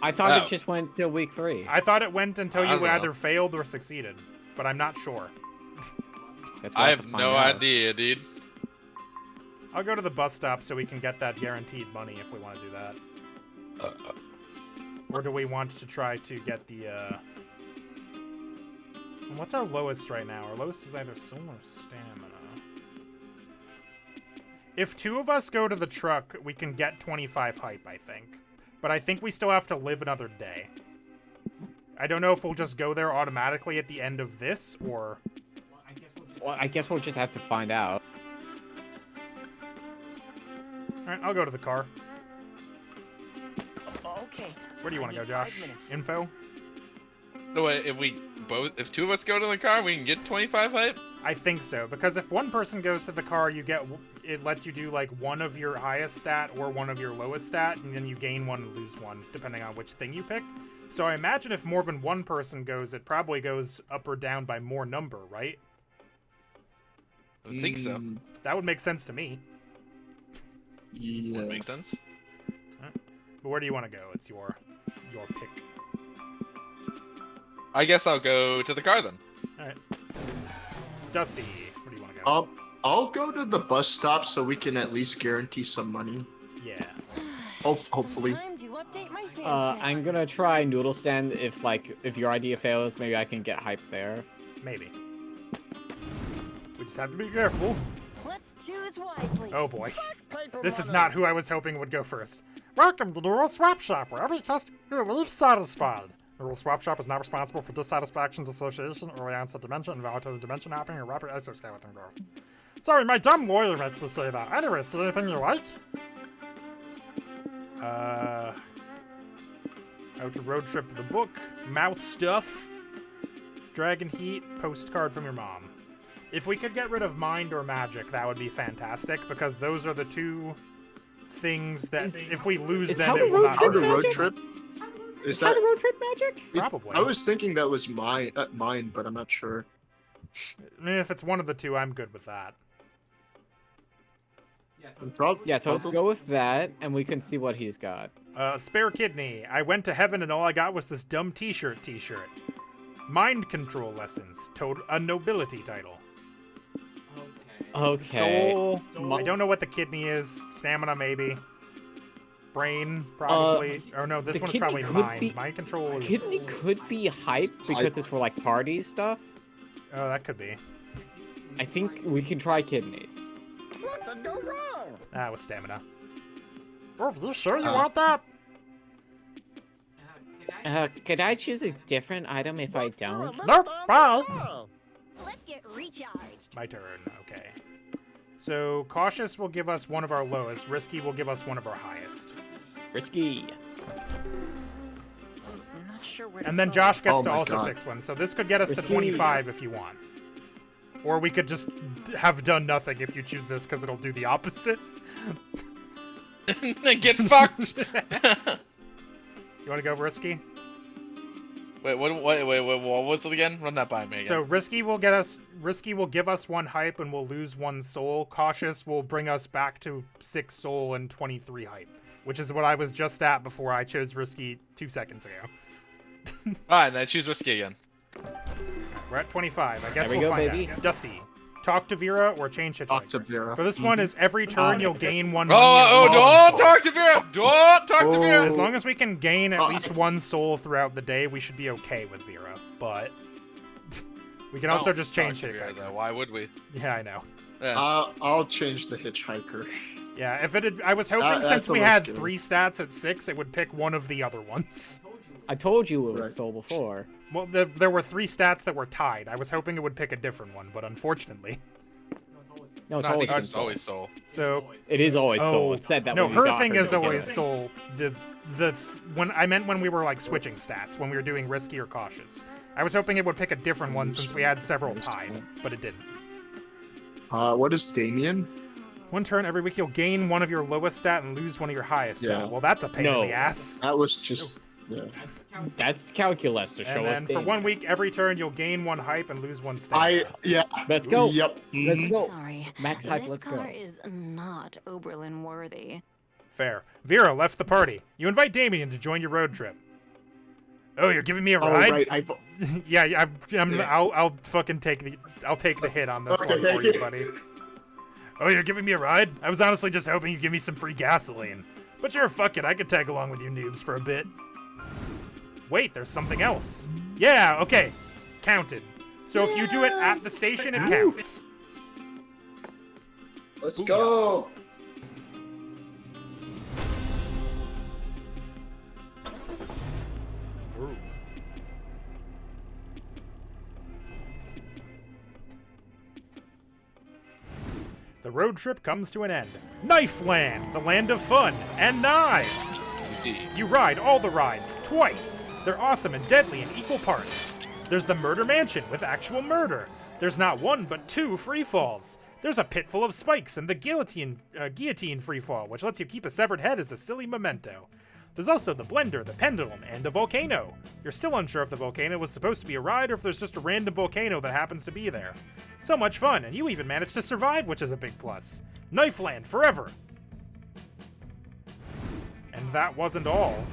I thought it just went till week 3. I thought it went until I you don't know. either failed or succeeded, but I'm not sure. I have no idea, dude. I'll go to the bus stop so we can get that guaranteed money if we want to do that. Or do we want to try to get the, What's our lowest right now? Our lowest is either soul or stamina. If 2 of us go to the truck, we can get 25 hype, I think. But I think we still have to live another day. I don't know if we'll just go there automatically at the end of this, or... Well, I guess we'll just have to find out. Alright, I'll go to the car. Okay. Where do you want to go, Josh? Info? So wait, if 2 of us go to the car, we can get 25 hype? I think so, because if 1 person goes to the car, it lets you do like 1 of your highest stat or 1 of your lowest stat, and then you gain 1 and lose 1, depending on which thing you pick. So I imagine if more than 1 person goes, it probably goes up or down by more number, right? I think so. That would make sense to me. Yeah. Would make sense. But where do you want to go? It's your pick. I guess I'll go to the car then. Alright. Dusty, where do you want to go? I'll go to the bus stop so we can at least guarantee some money. Yeah. Hopefully. Time to update my fan I'm gonna try Noodle Stand if your idea fails, maybe I can get hype there. Maybe. We just have to be careful. Let's choose wisely. Oh boy. This is not who I was hoping would go first. Welcome to the Rural Swap Shop, where every customer leaves satisfied. The Rural Swap Shop is not responsible for dissatisfaction, dissociation, early onset dementia, involuntary dimension hopping, or rapid exoskeleton growth. Sorry, my dumb lawyer makes me say that. Anyway, see anything you like? How to road trip the book, mouth stuff, dragon heat, postcard from your mom. If we could get rid of mind or magic, that would be fantastic, because those are the 2 things that if we lose them, it will not How to hurt. road trip? Is that road trip magic? Probably. I was thinking that was mine, but I'm not sure. If it's one of the 2, I'm good with that. Yeah, so let's go with that, and we can see what he's got. Spare kidney. I went to heaven and all I got was this dumb t-shirt. Mind control lessons. A nobility title. Okay. Soul. I don't know what the kidney is. Stamina, maybe. Brain, probably. Or no, this one's probably mind. Mind control is... Kidney could be hype because it's for like party stuff. Oh, that could be. I think we can try kidney. What could go wrong? That was stamina. Oh, you sure you want that? Could I choose a different item if I don't? Nope, bye. Let's get recharged. My turn. Okay. So cautious will give us one of our lowest. Risky will give us one of our highest. Risky. I'm not sure where to And then go. Josh gets Oh to my also God. pick one. So this could get us to Risky. 25 if you want. Or we could just have done nothing if you choose this because it'll do the opposite. Get fucked. You want to go risky? Wait, what was it again? Run that by me again. So risky will give us 1 hype and we'll lose 1 soul. Cautious will bring us back to 6 soul and 23 hype, which is what I was just at before I chose risky 2 seconds ago. Alright, then choose risky again. We're at 25. I guess There we we'll go, find baby. out. Dusty, talk to Vera or change hitchhiker. Talk to Vera. For this one is every turn you'll gain 1 Oh, money and lose 1 don't soul. talk to Vera! Don't talk to Vera! As long as we can gain at least 1 soul throughout the day, we should be okay with Vera. But we can also Don't just talk change to Vera, hitchhiker. though. Why would we? Yeah, I know. Yeah. I'll change the hitchhiker. Yeah, if it had, I was hoping That's since a we little had scary. 3 stats at 6, it would pick one of the other ones. I told you it was Right. soul before. Well, there were 3 stats that were tied. I was hoping it would pick a different one, but unfortunately. No, it's I always think been it's soul. always soul. So It is always soul. Oh, It said that no, when we her got thing her is to always begin with. soul. When I meant when we were like switching stats, when we were doing risky or cautious. I was hoping it would pick a different one since we had several tied, but it didn't. What is Damien? 1 turn every week, you'll gain 1 of your lowest stat and lose 1 of your highest Yeah. stat. Well, that's a pain No. in the ass. That was just. Yeah. That's calculus to show And us then for things. 1 week, every turn, you'll gain 1 hype and lose 1 stat. Yeah. Let's go. Yep. Let's Mhm. go. Sorry. Max hype, This let's car go. is not Oberlin worthy. Fair. Vera left the party. You invite Damien to join your road trip. Oh, you're giving me a Oh, ride? right. Yeah, Yeah. I'll fucking take the hit on this Okay. one for you, buddy. Oh, you're giving me a ride? I was honestly just hoping you'd give me some free gasoline. But sure, fuck it, I could tag along with you noobs for a bit. Wait, there's something else. Yeah, okay. Counted. So if you do it at the station, it counts. Let's go. Ooh. The road trip comes to an end. Knife Land, the land of fun and knives. Indeed. You ride all the rides, twice. They're awesome and deadly in equal parts. There's the Murder Mansion with actual murder. There's not 1 but 2 free falls. There's a pit full of spikes and the guillotine free fall, which lets you keep a severed head as a silly memento. There's also the blender, the pendulum, and a volcano. You're still unsure if the volcano was supposed to be a ride or if there's just a random volcano that happens to be there. So much fun, and you even managed to survive, which is a big plus. Knife Land forever! And that wasn't all.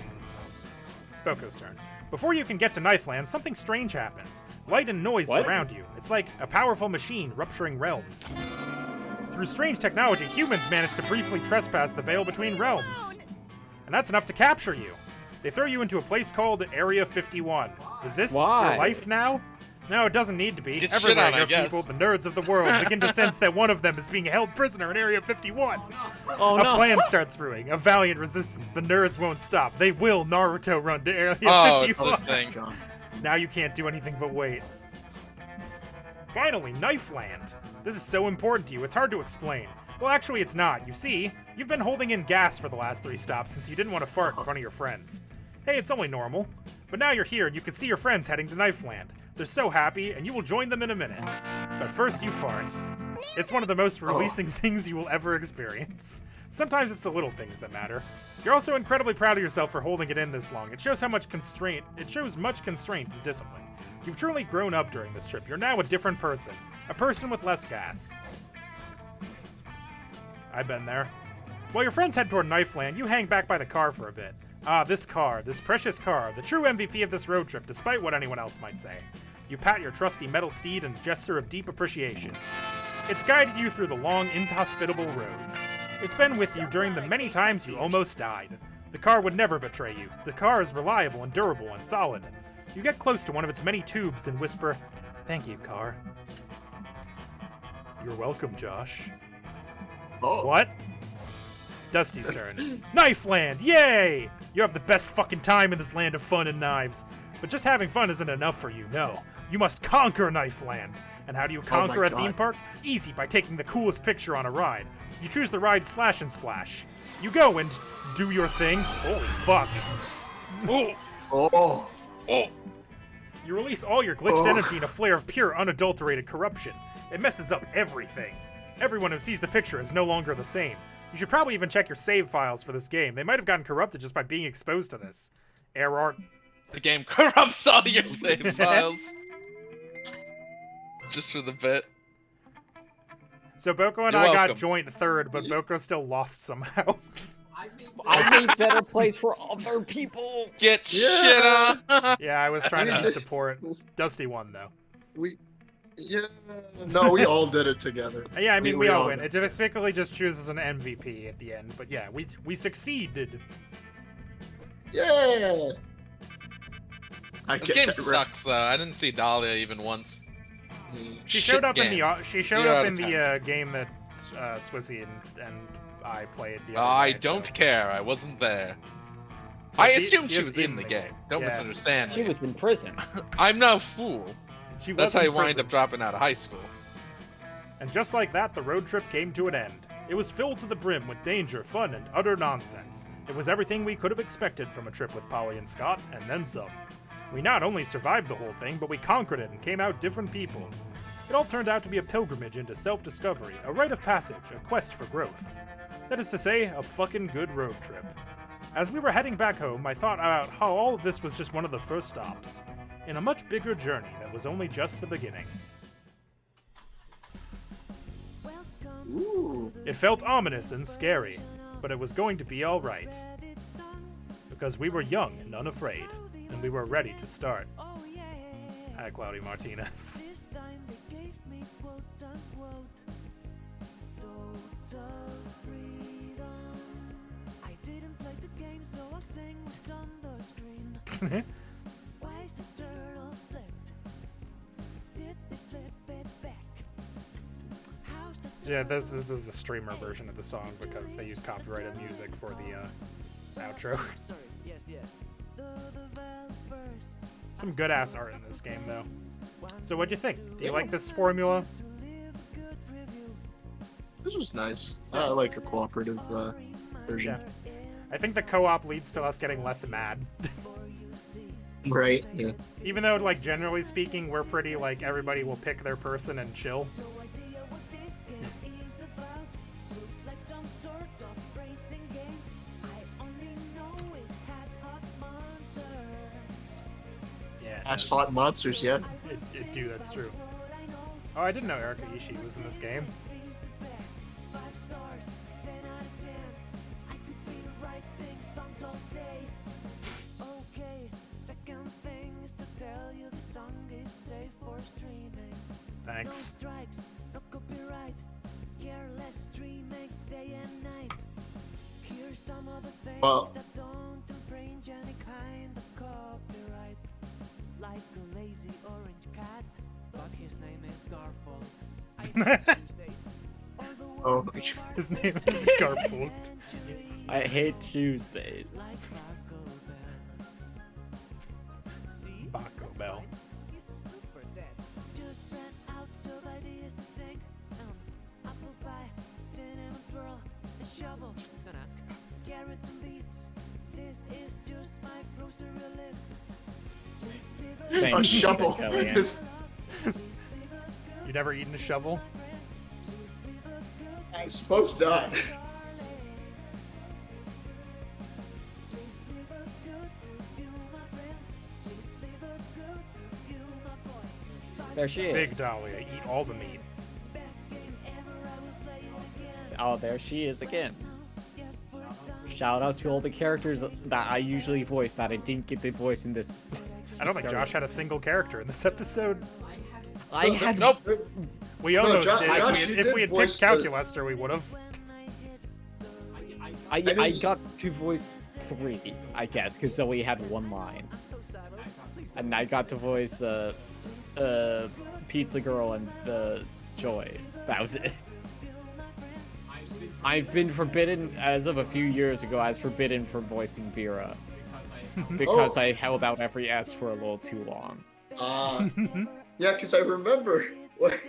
Boco's turn. Before you can get to Knife Land, something strange happens. Light and noise What? surround you. It's like a powerful machine rupturing realms. Through strange technology, humans manage to briefly trespass the veil between realms. And that's enough to capture you. They throw you into a place called Area 51. Is this Why? your life now? No, it doesn't need to be. Get shit Everywhere on, I your guess. people, the nerds of the world, begin to sense that one of them is being held prisoner in Area 51. Oh A no. plan starts brewing. A valiant resistance. The nerds won't stop. They will Naruto run to Area Oh, it's 51. this thing. God. Now you can't do anything but wait. Finally, Knife Land. This is so important to you, it's hard to explain. Well, actually, it's not. You see, you've been holding in gas for the last 3 stops since you didn't want to fart in front of your friends. Hey, it's only normal. But now you're here and you can see your friends heading to Knife Land. They're so happy, and you will join them in a minute. But first, you fart. It's one of the most releasing things you will ever experience. Sometimes it's the little things that matter. You're also incredibly proud of yourself for holding it in this long. It shows much constraint and discipline. You've truly grown up during this trip. You're now a different person. A person with less gas. I've been there. While your friends head toward Knife Land, you hang back by the car for a bit. Ah, this car, this precious car, the true MVP of this road trip, despite what anyone else might say. You pat your trusty metal steed in a gesture of deep appreciation. It's guided you through the long, inhospitable roads. It's been with you during the many times you almost died. The car would never betray you. The car is reliable and durable and solid. You get close to one of its many tubes and whisper, "Thank you, car." You're welcome, Josh. Oh. What? Dusty's turn. Knife Land! Yay! You have the best fucking time in this land of fun and knives. But just having fun isn't enough for you, no. You must conquer Knife Land. And how do you conquer a God. theme park? Easy, by taking the coolest picture on a ride. You choose the ride Slash and Splash. You go and do your thing. Holy fuck. Oh, Oh. oh. You release all your glitched Oh. energy in a flare of pure, unadulterated corruption. It messes up everything. Everyone who sees the picture is no longer the same. You should probably even check your save files for this game. They might have gotten corrupted just by being exposed to this. Error. The game corrupts all your save files. Just for the bit. So Boco and You're I welcome. got joint third, but Boco still lost somehow. I made better plays for other people. Get shit on. Yeah, I was trying to be support. Dusty won, though. No, we all did it together. Yeah, I mean, we all win. did. It basically just chooses an MVP at the end. But yeah, we succeeded. Yeah. I This get game that ref- sucks though. I didn't see Dahlia even once. She Shit showed up in game. the She showed 0 up out in of the game that Swissy and I played the other I day, don't so. care. I wasn't there. So I she assumed she is was in the game. Don't Yeah. misunderstand She me. was in prison. I'm no fool. She was That's how in you wind prison. up dropping out of high school. And just like that, the road trip came to an end. It was filled to the brim with danger, fun, and utter nonsense. It was everything we could have expected from a trip with Polly and Scott, and then some. We not only survived the whole thing, but we conquered it and came out different people. It all turned out to be a pilgrimage into self-discovery, a rite of passage, a quest for growth. That is to say, a fucking good road trip. As we were heading back home, I thought about how all of this was just one of the first stops, in a much bigger journey that was only just the beginning. Ooh. It felt ominous and scary, but it was going to be alright. Because we were young and unafraid, and we were ready to start. Hi, Cloudy Martinez. Yeah, this is the streamer version of the song because they use copyrighted music for the outro. Some good ass art in this game, though. So, what'd you think? Do you like this formula? This was nice. I like a cooperative version. Yeah. I think the co-op leads to us getting less mad. Right. Yeah. Even though, like, generally speaking, we're pretty, like, everybody will pick their person and chill. Yeah, it Has does. hot monsters yet? It do, that's true. Oh, I didn't know Erika Ishii was in this game. Thanks. Well, oh my God. His name is Garfield. I hate Tuesdays. Baco Bell. Thank A you, shovel. Kellyanne. You never eaten a shovel? I suppose not. There she is. Big Dahlia, eat all the meat. Oh, there she is again. Shout out to all the characters that I usually voice that I didn't get the voice in this. I don't think Josh had a single character in this episode. I had Nope. We almost Josh- did. Josh, If you we had did picked voice the- Calculaster, we would have. I mean- got to voice 3, I guess, because Zoe had one line. And I got to voice Pizza Girl and Joy. That was it. I've been forbidden, as of a few years ago, I was forbidden from voicing Vera. Because Oh. I held out every S for a little too long. Yeah, because I remember What?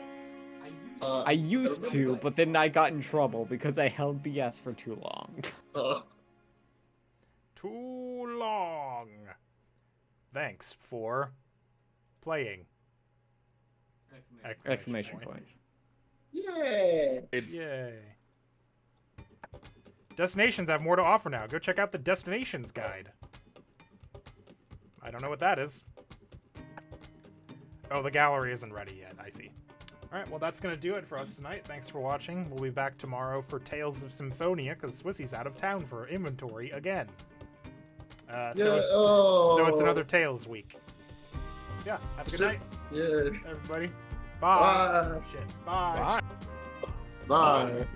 I used to, but then I got in trouble because I held the S for too long. Too long. Thanks for playing. Exclamation point. Yeah. Yay. Destinations have more to offer now. Go check out the Destinations guide. I don't know what that is. Oh, the gallery isn't ready yet. I see. Alright, well that's going to do it for us tonight. Thanks for watching. We'll be back tomorrow for Tales of Symphonia, because Swissy's out of town for inventory again. So it's another Tales week. Yeah, have a good night. Yeah. Everybody. Bye. Bye. Shit. Bye. Bye. Bye.